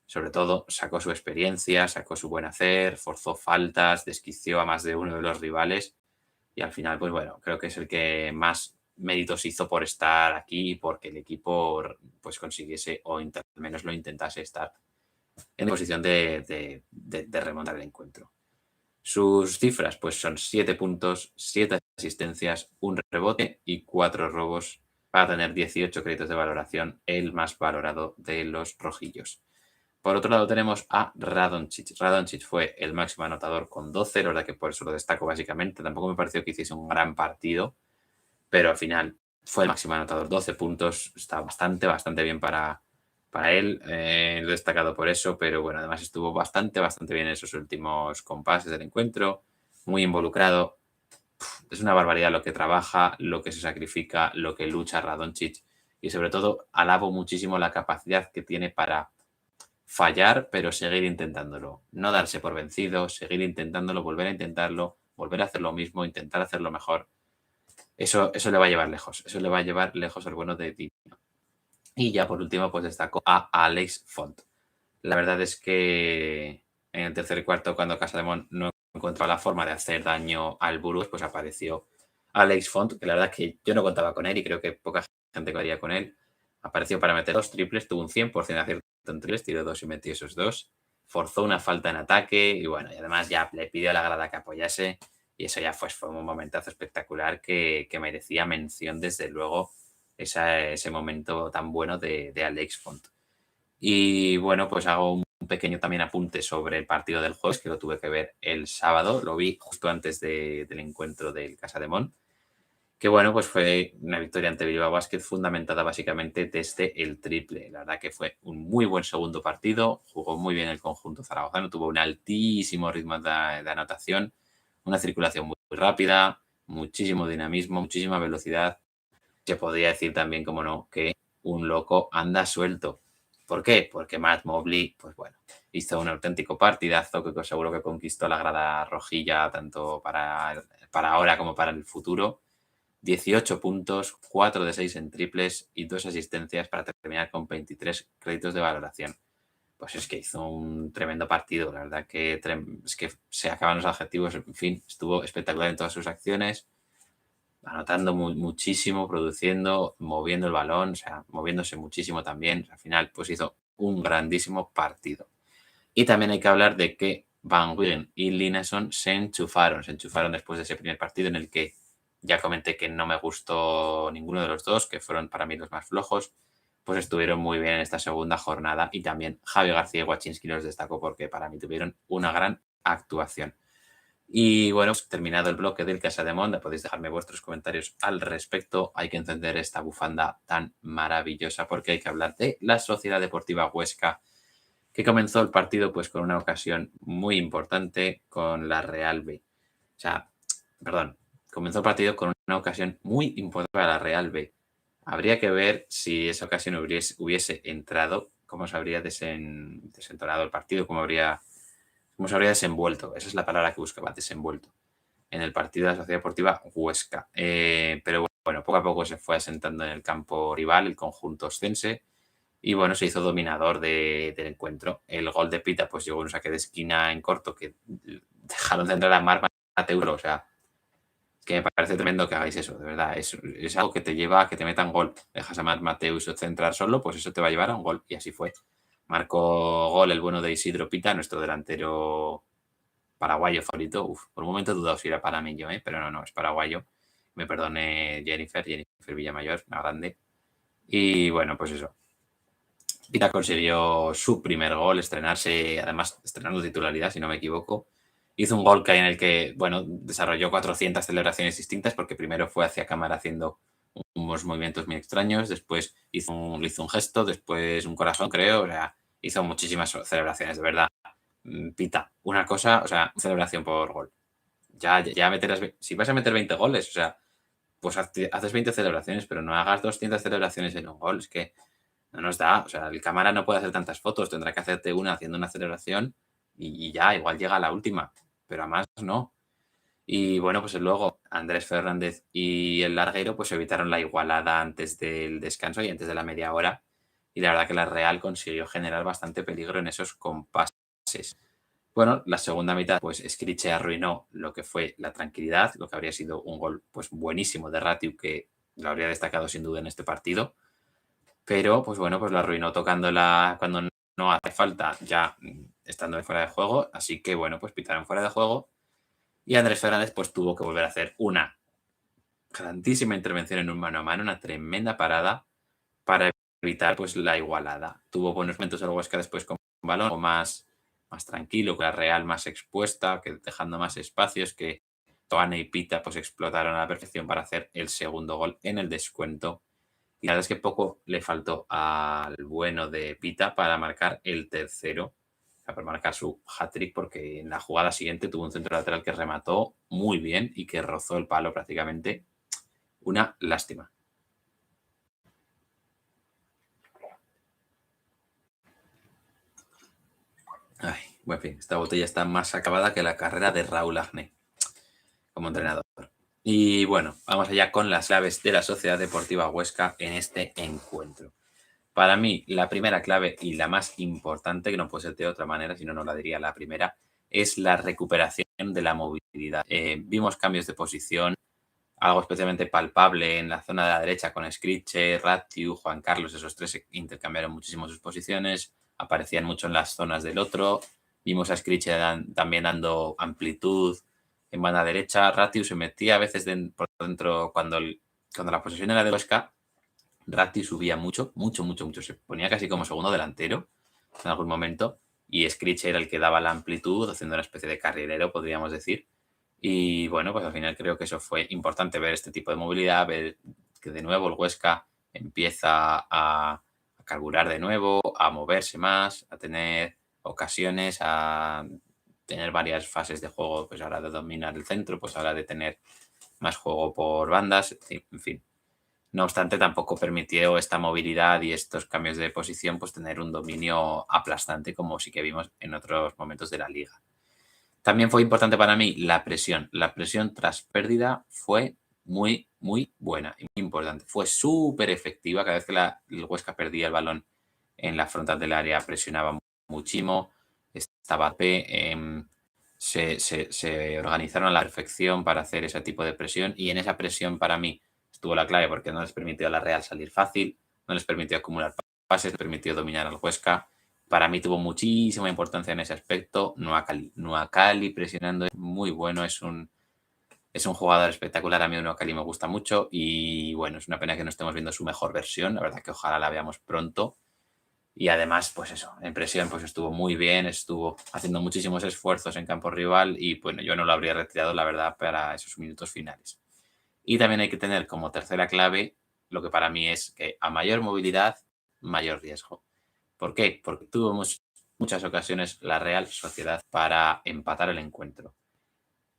sobre todo sacó su experiencia, sacó su buen hacer, forzó faltas, desquició a más de uno de los rivales y al final, pues bueno, creo que es el que más méritos hizo por estar aquí y porque el equipo pues consiguiese o al menos lo intentase estar en posición de remontar el encuentro. Sus cifras pues son 7 puntos, 7 asistencias, un rebote y 4 robos para tener 18 créditos de valoración, el más valorado de los rojillos. Por otro lado tenemos a Radonjic. Radonjic fue el máximo anotador con 12, la verdad que por eso lo destaco básicamente. Tampoco me pareció que hiciese un gran partido, pero al final fue el máximo anotador, 12 puntos. Está bastante bien para él. Lo he destacado por eso, pero bueno, además estuvo bastante bien en esos últimos compases del encuentro. Muy involucrado. Es una barbaridad lo que trabaja, lo que se sacrifica, lo que lucha Radonjic. Y sobre todo, alabo muchísimo la capacidad que tiene para fallar, pero seguir intentándolo. No darse por vencido, seguir intentándolo, volver a intentarlo, volver a hacer lo mismo, intentar hacerlo mejor. Eso le va a llevar lejos. Eso le va a llevar lejos al bueno de Dino. Y ya por último, pues destaco a Alex Font. La verdad es que en el tercer y cuarto, cuando Casademont no encontró la forma de hacer daño al Burgos, pues apareció Alex Font, que la verdad es que yo no contaba con él y creo que poca gente quedaría con él. Apareció para meter 2 triples, tuvo un 100% de acierto en triples, tiró 2 y metió esos 2. Forzó una falta en ataque y bueno, y además ya le pidió a la grada que apoyase y eso ya fue un momentazo espectacular que merecía mención desde luego ese momento tan bueno de Alex Font. Y bueno, pues hago un pequeño también apunte sobre el partido del jueves, que lo tuve que ver el sábado, lo vi justo antes del encuentro del Casademont, que bueno, pues fue una victoria ante Bilbao Basket fundamentada básicamente desde el triple. La verdad que fue un muy buen segundo partido, jugó muy bien el conjunto zaragozano, tuvo un altísimo ritmo de anotación, una circulación muy rápida, muchísimo dinamismo, muchísima velocidad. Se podría decir también, como no, que un loco anda suelto. ¿Por qué? Porque Matt Mobley, pues bueno, hizo un auténtico partidazo que seguro que conquistó la grada rojilla tanto para ahora como para el futuro. 18 puntos, 4 de 6 en triples y 2 asistencias para terminar con 23 créditos de valoración. Pues es que hizo un tremendo partido, la verdad que es que se acaban los adjetivos, en fin, estuvo espectacular en todas sus acciones, anotando muchísimo, produciendo, moviendo el balón, o sea, moviéndose muchísimo también. Al final, pues hizo un grandísimo partido. Y también hay que hablar de que Van Wieren y Lineson se enchufaron después de ese primer partido en el que ya comenté que no me gustó ninguno de los dos, que fueron para mí los más flojos, pues estuvieron muy bien en esta segunda jornada y también Javi García y Wachinski los destacó porque para mí tuvieron una gran actuación. Y bueno, pues terminado el bloque del Casademont, podéis dejarme vuestros comentarios al respecto. Hay que encender esta bufanda tan maravillosa porque hay que hablar de la Sociedad Deportiva Huesca, que comenzó el partido pues con una ocasión muy importante con la Real B. O sea, perdón, comenzó el partido con una ocasión muy importante para la Real B. Habría que ver si esa ocasión hubiese entrado, cómo se habría desentonado el partido, cómo se habría desenvuelto. Esa es la palabra que buscaba, desenvuelto, en el partido de la Sociedad Deportiva Huesca. Pero bueno, poco a poco se fue asentando en el campo rival, el conjunto oscense, y bueno, se hizo dominador del encuentro. El gol de Pita pues llegó un saque de esquina en corto que dejaron de entrar a Marc Mateus. O sea, que me parece tremendo que hagáis eso, de verdad. Es algo que te lleva a que te metan gol. Dejas a Marc Mateus centrar solo, pues eso te va a llevar a un gol. Y así fue. Marcó gol el bueno de Isidro Pita, nuestro delantero paraguayo favorito. Por un momento he dudado si era panameño, pero no, es paraguayo. Me perdone Jennifer Villamayor, la grande. Y bueno, pues eso. Pita consiguió su primer gol, además estrenando titularidad, si no me equivoco. Hizo un gol en el que, bueno, desarrolló 400 celebraciones distintas, porque primero fue hacia cámara haciendo unos movimientos muy extraños, después hizo un gesto, después un corazón, creo, o sea, hizo muchísimas celebraciones, de verdad. Pita, una cosa, o sea, celebración por gol. Ya meterás, si vas a meter 20 goles, o sea, pues haces 20 celebraciones, pero no hagas 200 celebraciones en un gol. Es que no nos da. O sea, el cámara no puede hacer tantas fotos. Tendrá que hacerte una haciendo una celebración y ya, igual llega a la última. Pero a más no. Y bueno, pues luego Andrés Fernández y el larguero pues evitaron la igualada antes del descanso y antes de la media hora. Y la verdad que la Real consiguió generar bastante peligro en esos compases. Bueno, la segunda mitad, pues Scriche arruinó lo que fue la tranquilidad, lo que habría sido un gol pues buenísimo de Ratiu que lo habría destacado sin duda en este partido. Pero, pues bueno, pues lo arruinó tocándola cuando no hace falta, ya estando fuera de juego. Así que bueno, pues pitaron fuera de juego. Y Andrés Fernández pues tuvo que volver a hacer una grandísima intervención en un mano a mano, una tremenda parada para evitar pues la igualada. Tuvo buenos momentos el Huesca después con balón, más tranquilo, con la Real más expuesta, que dejando más espacios, que Toane y Pita pues explotaron a la perfección para hacer el segundo gol en el descuento. Y la verdad es que poco le faltó al bueno de Pita para marcar el tercero, o sea, para marcar su hat-trick, porque en la jugada siguiente tuvo un centro lateral que remató muy bien y que rozó el palo prácticamente. Una lástima. Ay, bueno, en fin, esta botella está más acabada que la carrera de Raúl Agné como entrenador. Y bueno, vamos allá con las claves de la Sociedad Deportiva Huesca en este encuentro. Para mí, la primera clave y la más importante, que no puede ser de otra manera, si no, no la diría la primera, es la recuperación de la movilidad. Vimos cambios de posición, algo especialmente palpable en la zona de la derecha con Scriche, Ratiu, Juan Carlos, esos tres intercambiaron muchísimo sus posiciones, aparecían mucho en las zonas del otro. Vimos a Scriche también dando amplitud en banda derecha. Ratiu se metía a veces por dentro cuando la posesión era de Huesca. Ratiu subía mucho, mucho, mucho, mucho. Se ponía casi como segundo delantero en algún momento. Y Scriche era el que daba la amplitud, haciendo una especie de carrilero, podríamos decir. Y bueno, pues al final creo que eso fue importante, ver este tipo de movilidad, ver que de nuevo el Huesca empieza a carburar de nuevo, a moverse más, a tener ocasiones, a tener varias fases de juego, pues ahora de dominar el centro, pues ahora de tener más juego por bandas, en fin. No obstante, tampoco permitió esta movilidad y estos cambios de posición pues tener un dominio aplastante como sí que vimos en otros momentos de la liga. También fue importante para mí la presión. La presión tras pérdida fue muy, muy buena y muy importante. Fue súper efectiva. Cada vez que el Huesca perdía el balón en la frontal del área, presionaba muchísimo. Estaba se organizaron a la perfección para hacer ese tipo de presión y en esa presión para mí estuvo la clave porque no les permitió a la Real salir fácil, no les permitió acumular pases, les permitió dominar al Huesca. Para mí tuvo muchísima importancia en ese aspecto. Nuakali presionando es muy bueno, es un jugador espectacular. A mí Nuakali me gusta mucho y bueno, es una pena que no estemos viendo su mejor versión. La verdad que ojalá la veamos pronto. Y además, pues eso, en presión pues estuvo muy bien, estuvo haciendo muchísimos esfuerzos en campo rival y bueno, yo no lo habría retirado, la verdad, para esos minutos finales. Y también hay que tener como tercera clave lo que para mí es que a mayor movilidad, mayor riesgo. ¿Por qué? Porque tuvo muchas ocasiones la Real Sociedad para empatar el encuentro.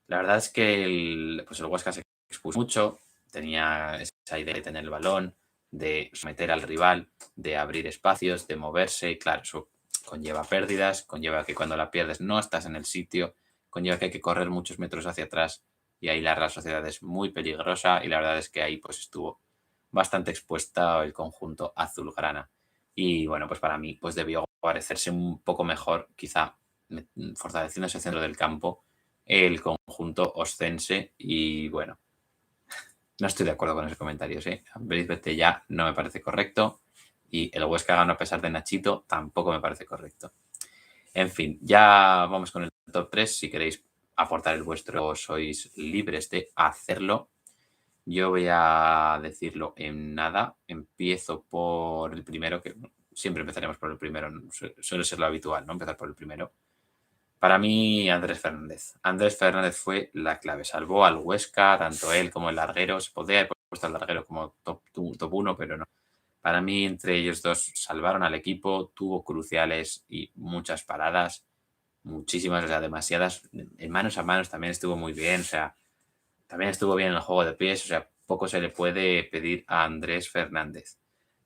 La verdad es que el Huesca se expuso mucho, tenía esa idea de tener el balón, de someter al rival, de abrir espacios, de moverse, y claro, eso conlleva pérdidas, conlleva que cuando la pierdes no estás en el sitio, conlleva que hay que correr muchos metros hacia atrás y ahí la Real Sociedad es muy peligrosa y la verdad es que ahí pues estuvo bastante expuesta el conjunto azulgrana. Y bueno, pues para mí pues debió parecerse un poco mejor, quizá fortaleciendo ese centro del campo, el conjunto oscense y bueno, no estoy de acuerdo con ese comentario, ¿eh? Berizbete ya no me parece correcto y el Huesca ganó a pesar de Nachito tampoco me parece correcto. En fin, ya vamos con el top 3. Si queréis aportar el vuestro, sois libres de hacerlo. Yo voy a decirlo en nada. Empiezo por el primero, que siempre empezaremos por el primero. Suele ser lo habitual, ¿no? Empezar por el primero. Para mí, Andrés Fernández. Andrés Fernández fue la clave. Salvó al Huesca, tanto él como el larguero. Se podría haber puesto al larguero como top 1, pero no. Para mí, entre ellos dos, salvaron al equipo. Tuvo cruciales y muchas paradas. muchísimas, o sea, demasiadas. En manos a manos también estuvo muy bien, o sea, también estuvo bien en el juego de pies, o sea, poco se le puede pedir a Andrés Fernández.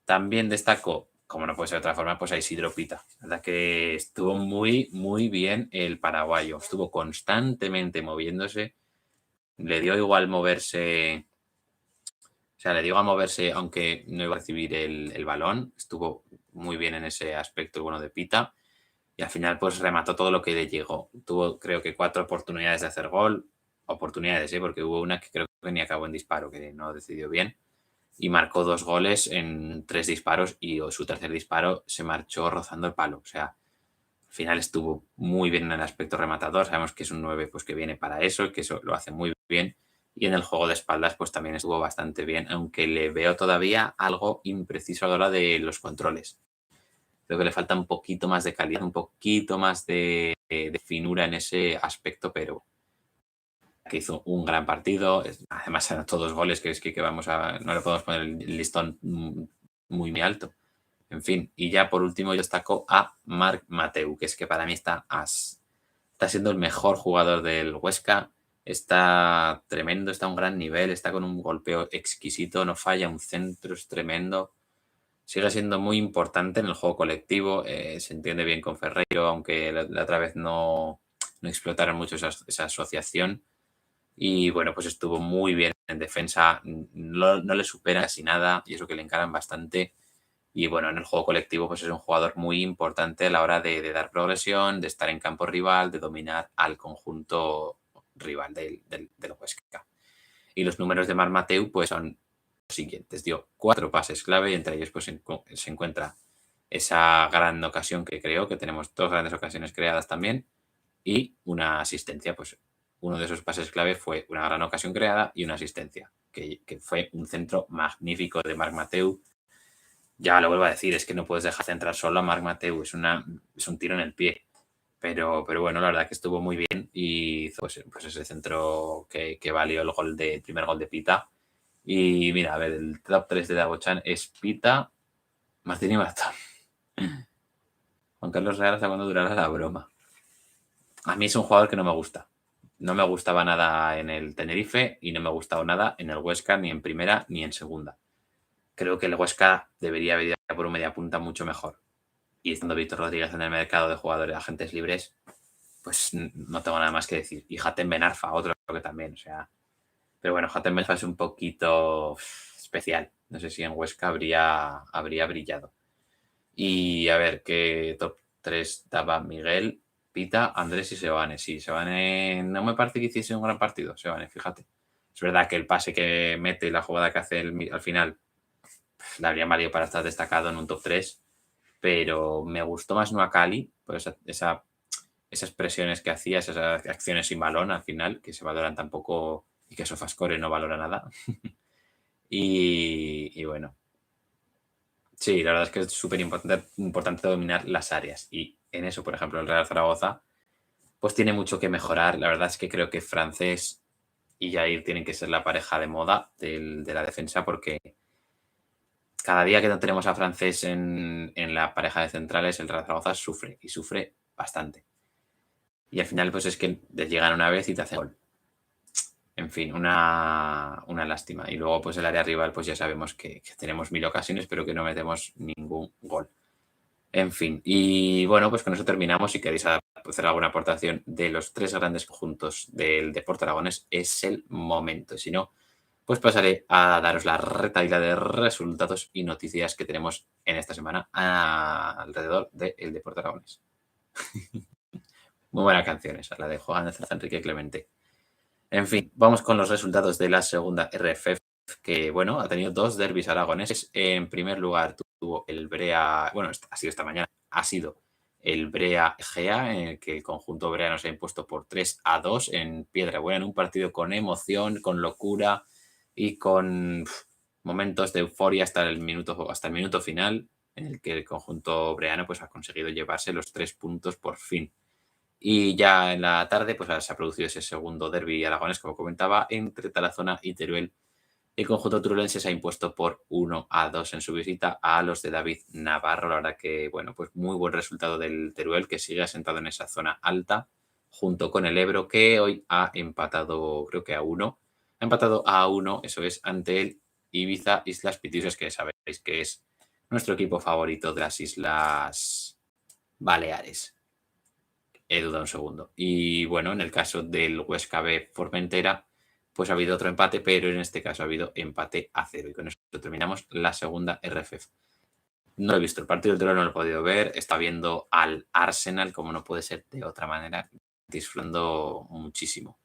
También destacó, como no puede ser de otra forma, pues a Isidro Pita. La verdad que estuvo muy, muy bien el paraguayo. Estuvo constantemente moviéndose. Le dio igual moverse, o sea, le dio a moverse aunque no iba a recibir el balón. Estuvo muy bien en ese aspecto el bueno de Pita. Y al final, pues remató todo lo que le llegó. Tuvo, creo que 4 oportunidades de hacer gol. Oportunidades, ¿eh? Porque hubo una que creo que ni acabó en disparo, que no decidió bien. Y marcó 2 goles en 3 disparos y su tercer disparo se marchó rozando el palo. O sea, al final estuvo muy bien en el aspecto rematador. Sabemos que es un 9 pues, que viene para eso, que eso lo hace muy bien. Y en el juego de espaldas pues también estuvo bastante bien, aunque le veo todavía algo impreciso a la hora de los controles. Creo que le falta un poquito más de calidad, un poquito más de finura en ese aspecto, pero que hizo un gran partido. Además, eran todos goles que es que vamos a. No le podemos poner el listón muy alto. En fin, y ya por último yo destaco a Marc Mateu, que es que para mí está siendo el mejor jugador del Huesca. Está tremendo, está a un gran nivel, está con un golpeo exquisito, no falla, un centro es tremendo. Sigue siendo muy importante en el juego colectivo, se entiende bien con Ferreiro, aunque la otra vez no explotaron mucho esa asociación. Y bueno, pues estuvo muy bien en defensa, no le supera casi nada y eso que le encaran bastante. Y bueno, en el juego colectivo pues es un jugador muy importante a la hora de dar progresión, de estar en campo rival, de dominar al conjunto rival del Huesca. Y los números de Marc Mateu pues son los siguientes. Dio 4 pases clave y entre ellos pues se encuentra esa gran ocasión que creó, que tenemos 2 grandes ocasiones creadas también, y una asistencia, pues uno de esos pases clave fue una gran ocasión creada y una asistencia, que fue un centro magnífico de Marc Mateu. Ya lo vuelvo a decir, es que no puedes dejar centrar solo a Marc Mateu, es un tiro en el pie. Pero bueno, la verdad que estuvo muy bien y hizo pues ese centro que valió el primer gol de Pita. Y mira, a ver, el top 3 de Dagochan es Pita, Martín y Martón. Juan Carlos Real hasta cuando durará la broma. A mí es un jugador que no me gusta. No me gustaba nada en el Tenerife y no me ha gustado nada en el Huesca, ni en primera ni en segunda. Creo que el Huesca debería haber ido por un media punta mucho mejor. Y estando Víctor Rodríguez en el mercado de jugadores de agentes libres, pues no tengo nada más que decir. Y Hatem Ben Arfa, otro que también, o sea. Pero bueno, Hatem Ben Arfa es un poquito especial. No sé si en Huesca habría brillado. Y a ver, ¿qué top 3 daba Miguel, Pita, Andrés y Sebane? Sí, Sebane no me parece que hiciese un gran partido, Sebane, fíjate. Es verdad que el pase que mete y la jugada que hace al final le habría valido para estar destacado en un top 3, pero me gustó más Nuacali, por esas presiones que hacía, esas acciones sin balón al final, que se valoran tampoco y que Sofascore no valora nada. y bueno, sí, la verdad es que es súper importante dominar las áreas. Y en eso, por ejemplo, el Real Zaragoza, pues tiene mucho que mejorar. La verdad es que creo que Francés y Jair tienen que ser la pareja de moda de la defensa, porque cada día que no tenemos a Francés en la pareja de centrales, el Real Zaragoza sufre y sufre bastante. Y al final, pues es que te llegan una vez y te hacen gol. En fin, una lástima. Y luego, pues el área rival, pues ya sabemos que tenemos 1000 ocasiones, pero que no metemos ningún gol. En fin, y bueno, pues con eso terminamos. Si queréis hacer alguna aportación de los 3 grandes conjuntos del deporte aragonés, es el momento. Si no, pues pasaré a daros la retahíla de resultados y noticias que tenemos en esta semana alrededor del deporte aragonés. Muy buena canción esa, la de Juan Enrique Clemente. En fin, vamos con los resultados de la segunda RFF, que bueno, ha tenido 2 derbis aragoneses. En primer lugar tuvo el Brea, bueno, ha sido esta mañana, ha sido el Brea Egea, en el que el conjunto breano se ha impuesto por 3-2 en Piedrabuena, en un partido con emoción, con locura y con momentos de euforia hasta el minuto final, en el que el conjunto breano pues, ha conseguido llevarse los 3 puntos por fin. Y ya en la tarde pues se ha producido ese segundo derbi aragonés, como comentaba, entre Tarazona y Teruel, El conjunto turulense se ha impuesto por 1-2 en su visita a los de David Navarro. La verdad que, bueno, pues muy buen resultado del Teruel, que sigue asentado en esa zona alta, junto con el Ebro, que hoy ha empatado, creo que a 1. Ha empatado a 1, eso es, ante el Ibiza Islas Pitiusas, que sabéis que es nuestro equipo favorito de las Islas Baleares. He dudado un segundo. Y bueno, en el caso del Huesca B Formentera, pues ha habido otro empate, pero en este caso ha habido empate a 0. Y con eso terminamos la segunda RFF. No he visto el partido del Teruel, no lo he podido ver. Está viendo al Arsenal, como no puede ser de otra manera, disfrutando muchísimo.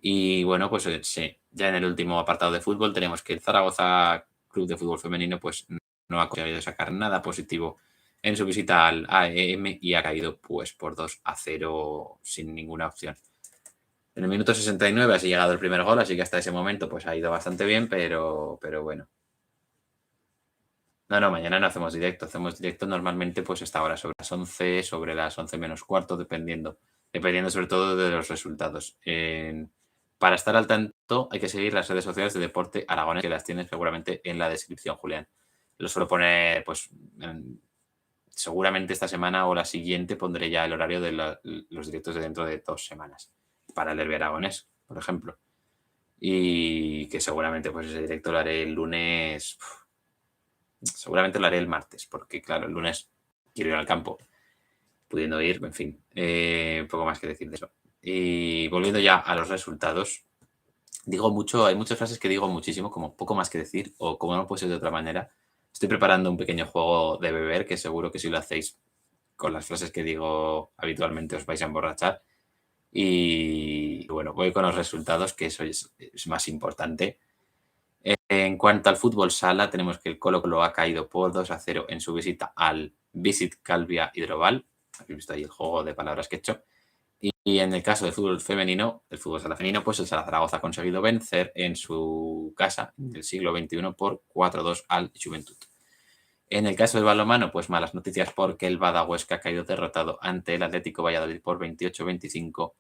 Y bueno, pues sí, ya en el último apartado de fútbol tenemos que el Zaragoza Club de Fútbol Femenino pues no ha conseguido sacar nada positivo en su visita al AEM y ha caído pues por 2-0 sin ninguna opción. En el minuto 69 ha llegado el primer gol, así que hasta ese momento pues ha ido bastante bien, pero bueno. No, mañana no hacemos directo. Hacemos directo normalmente pues esta hora, sobre las 11, sobre las 11 menos cuarto, dependiendo sobre todo de los resultados. Para estar al tanto hay que seguir las redes sociales de Deporte Aragonés, que las tienes seguramente en la descripción, Julián. Lo suelo poner, pues, seguramente esta semana o la siguiente pondré ya el horario de los directos de dentro de 2 semanas para el Derbi Aragonés, por ejemplo. Y que seguramente pues ese directo lo haré el lunes. Seguramente lo haré el martes, porque claro, el lunes quiero ir al campo, pudiendo ir, en fin, poco más que decir de eso. Y volviendo ya a los resultados, digo mucho, hay muchas frases que digo muchísimo, como poco más que decir, o como no puede ser de otra manera. Estoy preparando un pequeño juego de beber, que seguro que si lo hacéis con las frases que digo habitualmente os vais a emborrachar. Y bueno, voy con los resultados, que eso es más importante. En cuanto al fútbol sala, tenemos que el Colo-Colo ha caído por 2-0 en su visita al Visit Calvia Hidrobal. Habéis visto ahí el juego de palabras que he hecho. Y en el caso del fútbol femenino, el fútbol sala femenino, pues el Zaragoza ha conseguido vencer en su casa del siglo XXI por 4-2 al Juventud. En el caso del balonmano, pues malas noticias porque el Bada Huesca ha caído derrotado ante el Atlético Valladolid por 28-25.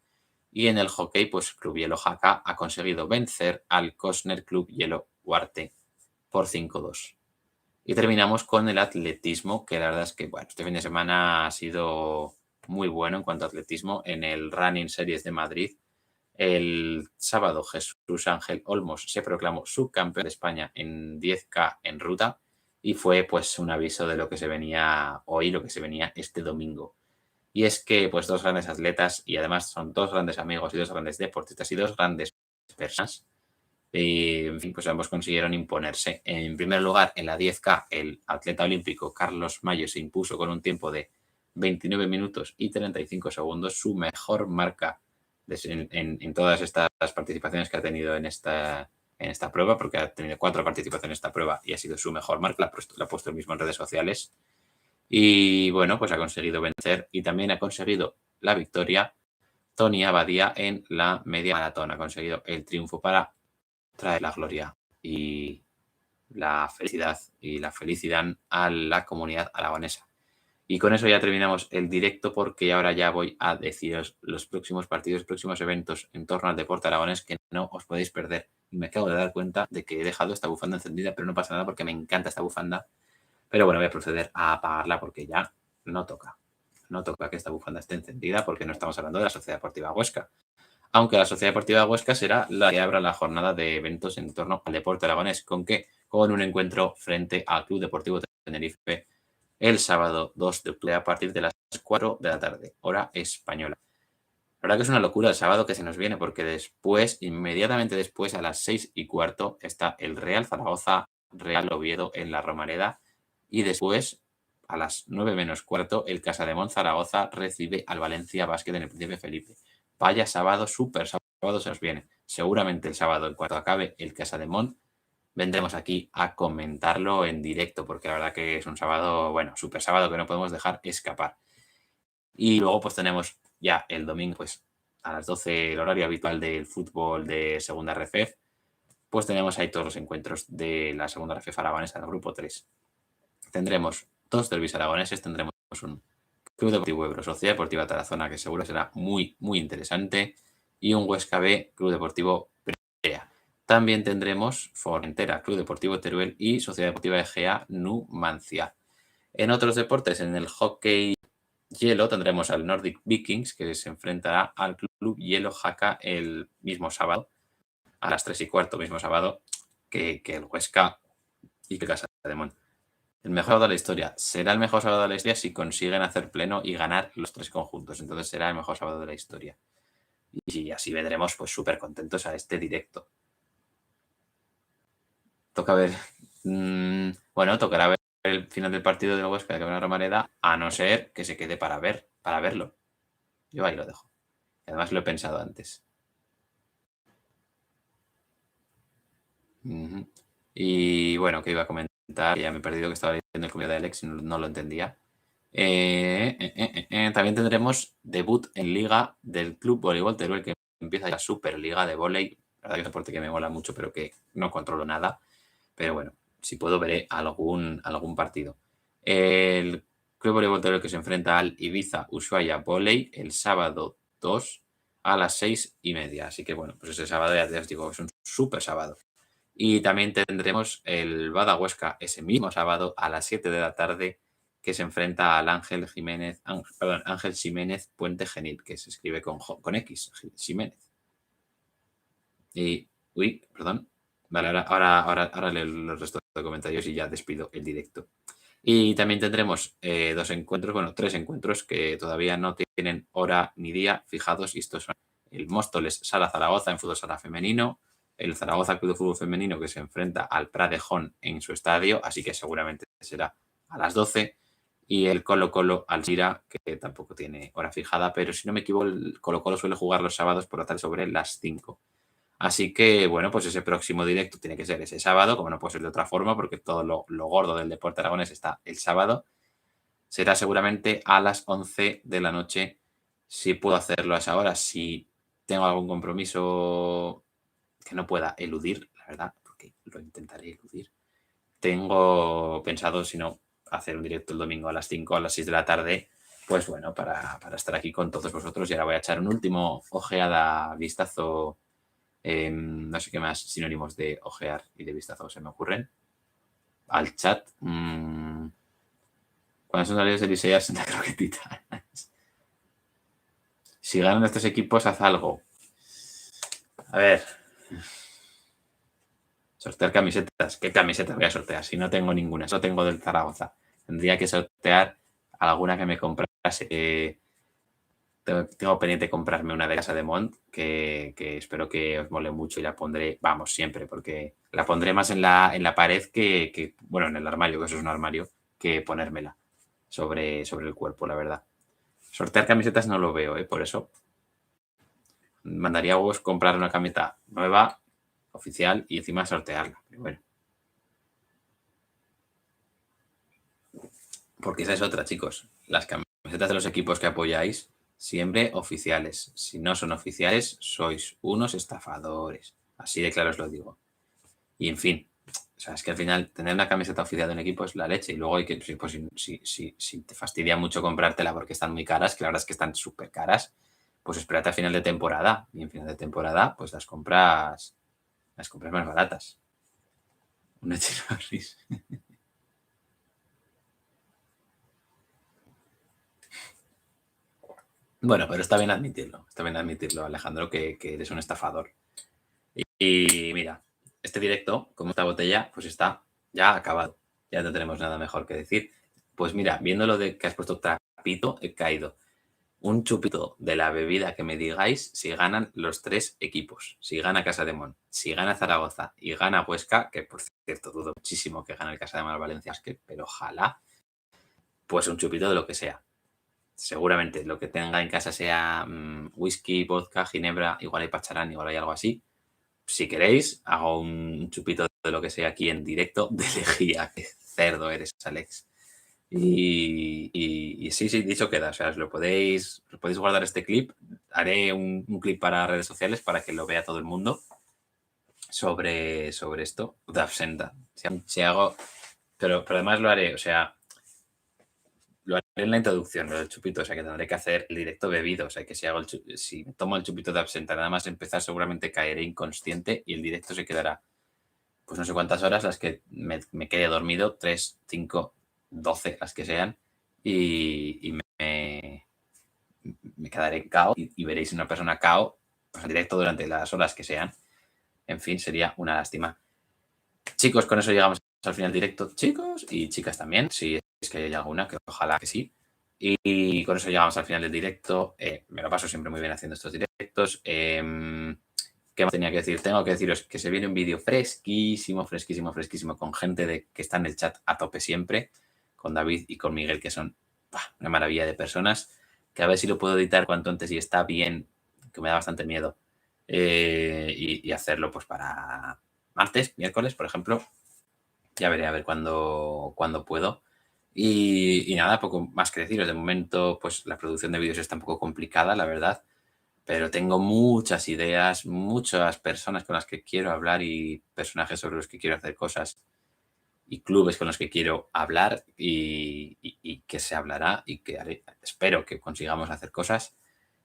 Y en el hockey, pues Club Hielo Jaca ha conseguido vencer al Cosner Club Hielo Huarte por 5-2. Y terminamos con el atletismo, que la verdad es que, bueno, este fin de semana ha sido muy bueno en cuanto a atletismo. En el Running Series de Madrid, el sábado Jesús Ángel Olmos se proclamó subcampeón de España en 10K en ruta y fue pues un aviso de lo que se venía hoy, lo que se venía este domingo. Y es que pues dos grandes atletas y además son dos grandes amigos y dos grandes deportistas y dos grandes personas. Y, en fin, pues ambos consiguieron imponerse. En primer lugar, en la 10K, el atleta olímpico Carlos Mayo se impuso con un tiempo de 29 minutos y 35 segundos, su mejor marca en todas estas participaciones que ha tenido en esta prueba, porque ha tenido 4 participaciones en esta prueba y ha sido su mejor marca, la ha puesto él mismo en redes sociales. Y bueno, pues ha conseguido vencer y también ha conseguido la victoria Tony Abadía en la media maratón. Ha conseguido el triunfo para traer la gloria y la felicidad a la comunidad aragonesa. Y con eso ya terminamos el directo, porque ahora ya voy a deciros los próximos partidos, próximos eventos en torno al deporte aragonés que no os podéis perder. Y me acabo de dar cuenta de que he dejado esta bufanda encendida, pero no pasa nada porque me encanta esta bufanda. Pero bueno, voy a proceder a apagarla porque ya no toca. No toca que esta bufanda esté encendida porque no estamos hablando de la Sociedad Deportiva Huesca. Aunque la Sociedad Deportiva Huesca será la que abra la jornada de eventos en torno al deporte aragonés. ¿Con qué? Con un encuentro frente al Club Deportivo Tenerife el sábado 2 de octubre a partir de las 4 de la tarde, hora española. La verdad que es una locura el sábado que se nos viene, porque después, inmediatamente después, a las 6:15, está el Real Zaragoza, Real Oviedo en la Romareda. Y después, a las 9 menos cuarto, el Casademont Zaragoza recibe al Valencia Basket en el Príncipe Felipe. Vaya sábado, súper sábado se nos viene. Seguramente el sábado, en cuanto acabe el Casademont, vendremos aquí a comentarlo en directo, porque la verdad que es un sábado, bueno, súper sábado que no podemos dejar escapar. Y luego pues tenemos ya el domingo, pues a las 12, el horario habitual del fútbol de segunda RFEF, pues tenemos ahí todos los encuentros de la segunda RFEF aragonesa, el grupo 3. Tendremos 2 derbis aragoneses, tendremos un Club Deportivo Ebro, Sociedad Deportiva Tarazona, que seguro será muy, muy interesante, y un Huesca B, Club Deportivo Perea. también tendremos Formentera, Club Deportivo Teruel y Sociedad Deportiva Egea Numancia. En otros deportes, en el hockey hielo, tendremos al Nordic Vikings, que se enfrentará al Club Hielo Jaca el mismo sábado, a las 3:15, mismo sábado, que el Huesca y que Casa de Mon. El mejor sábado de la historia. Será el mejor sábado de la historia si consiguen hacer pleno y ganar los 3 conjuntos. Entonces será el mejor sábado de la historia. Y así vendremos pues súper contentos a este directo. Toca ver. Bueno, tocará ver el final del partido del Huesca que va a Romareda, a no ser que se quede para verlo. Yo ahí lo dejo. Además lo he pensado antes. Y bueno, que iba a comentar, ya me he perdido, que estaba leyendo el comentario de Alex y no lo entendía. También tendremos debut en Liga del Club Voleibol Teruel, que empieza la Superliga de Volei. La verdad que es un deporte que me mola mucho, pero que no controlo nada. Pero bueno, si puedo veré algún partido. El Club Voleibol Teruel que se enfrenta al Ibiza Ushuaia Volei el sábado 2 a las 6:30. Así que bueno, pues ese sábado ya os digo, es un súper sábado. Y también tendremos el Bada Huesca ese mismo sábado a las 7 de la tarde, que se enfrenta al Ángel Jiménez Puente Genil, que se escribe con X, Jiménez. Y, perdón. Vale, ahora leo los restos de comentarios y ya despido el directo. Y también tendremos 3 encuentros que todavía no tienen hora ni día fijados, y estos son el Móstoles Sala Zaragoza en fútbol sala femenino, el Zaragoza Club de Fútbol Femenino que se enfrenta al Pradejón en su estadio, así que seguramente será a las 12, y el Colo-Colo Alcira, que tampoco tiene hora fijada, pero si no me equivoco, el Colo-Colo suele jugar los sábados por la tarde sobre las 5. Así que, bueno, pues ese próximo directo tiene que ser ese sábado, como no puede ser de otra forma, porque todo lo gordo del deporte aragonés está el sábado. Será seguramente a las 11 de la noche, si puedo hacerlo a esa hora. Si tengo algún compromiso que no pueda eludir, la verdad, porque lo intentaré eludir. Tengo pensado, si no, hacer un directo el domingo a las 5 o a las 6 de la tarde, pues bueno, para estar aquí con todos vosotros. Y ahora voy a echar un último ojeada, vistazo. No sé qué más sinónimos de ojear y de vistazo se me ocurren. Al chat. Cuando son salarios de Licea, Santa Croquetita. Si ganan estos equipos, haz algo. A ver. Sortear camisetas. ¿Qué camisetas voy a sortear? Si no tengo ninguna. Solo tengo del Zaragoza. Tendría que sortear alguna que me comprase. Tengo pendiente comprarme una de Casa de Mont, que espero que os mole mucho, y la pondré, vamos, siempre, porque la pondré más en la pared que, bueno, en el armario, que eso es un armario, que ponérmela sobre el cuerpo, la verdad. Sortear camisetas no lo veo, por eso mandaría a vos comprar una camiseta nueva, oficial, y encima sortearla. Pero bueno. Porque esa es otra, chicos. Las camisetas de los equipos que apoyáis, siempre oficiales. Si no son oficiales, sois unos estafadores. Así de claro os lo digo. Y en fin, o sea, es que al final tener una camiseta oficial de un equipo es la leche. Y luego hay que, pues, si te fastidia mucho comprártela porque están muy caras, que la verdad es que están súper caras, pues espérate a final de temporada. Y en final de temporada, pues las compras más baratas. Una Chirorris. Bueno, pero está bien admitirlo, Alejandro, que eres un estafador. Y mira, este directo, como esta botella, pues está ya acabado. Ya no tenemos nada mejor que decir. Pues mira, viendo lo de que has puesto trapito, he caído. Un chupito de la bebida que me digáis si ganan los 3 equipos. Si gana Casa de Mon, si gana Zaragoza y gana Huesca, que por cierto dudo muchísimo que gane el Casa de Mon Valencia, pero ojalá, pues un chupito de lo que sea. Seguramente lo que tenga en casa sea whisky, vodka, ginebra, igual hay pacharán, igual hay algo así. Si queréis, hago un chupito de lo que sea aquí en directo de lejía. Qué cerdo eres, Alex. Y sí, dicho queda. O sea, os podéis guardar este clip. Haré un clip para redes sociales para que lo vea todo el mundo sobre esto de absenta. Si hago, pero además lo haré, o sea, lo haré en la introducción, lo del chupito, o sea que tendré que hacer el directo bebido, o sea que si tomo el chupito de absenta nada más empezar seguramente caeré inconsciente y el directo se quedará pues no sé cuántas horas las que me quede dormido, 3, 5, 12, las que sean, y me quedaré cao y veréis una persona cao pues, en directo durante las horas que sean. En fin, sería una lástima. Chicos, con eso llegamos al final directo, chicos, y chicas también, si es que hay alguna, que ojalá que sí. Y con eso llegamos al final del directo. Me lo paso siempre muy bien haciendo estos directos. ¿Qué más tenía que decir? Tengo que deciros que se viene un vídeo fresquísimo, fresquísimo, fresquísimo, con gente que está en el chat a tope siempre, con David y con Miguel, que son una maravilla de personas, que a ver si lo puedo editar cuanto antes y está bien, que me da bastante miedo, y hacerlo pues para martes, miércoles, por ejemplo. Ya veré a ver cuándo puedo. Y nada, poco más que deciros. De momento, pues la producción de vídeos está un poco complicada, la verdad. Pero tengo muchas ideas, muchas personas con las que quiero hablar y personajes sobre los que quiero hacer cosas y clubes con los que quiero hablar y que se hablará y que espero que consigamos hacer cosas.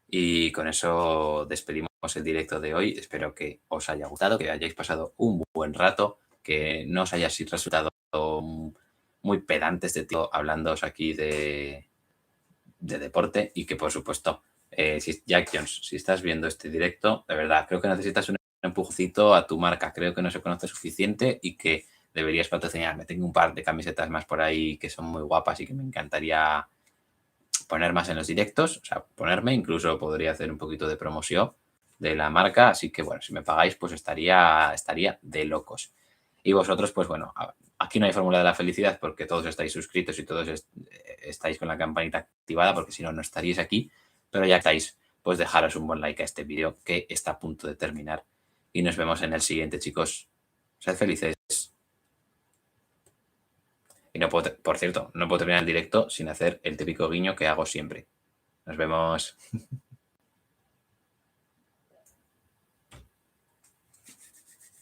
Y con eso despedimos el directo de hoy. Espero que os haya gustado, que hayáis pasado un buen rato, que no os haya resultado muy pedante este tío hablándoos aquí de deporte y que, por supuesto, Jack Jones, si estás viendo este directo, de verdad, creo que necesitas un empujoncito a tu marca. Creo que no se conoce suficiente y que deberías patrocinarme. Tengo un par de camisetas más por ahí que son muy guapas y que me encantaría poner más en los directos, o sea, ponerme, incluso podría hacer un poquito de promoción de la marca, así que bueno, si me pagáis, pues estaría de locos. Y vosotros, pues bueno, aquí no hay fórmula de la felicidad porque todos estáis suscritos y todos estáis con la campanita activada, porque si no, no estaríais aquí, pero ya estáis, pues dejaros un buen like a este vídeo que está a punto de terminar. Y nos vemos en el siguiente, chicos. Sed felices. Y no puedo, por cierto, no puedo terminar el directo sin hacer el típico guiño que hago siempre. Nos vemos.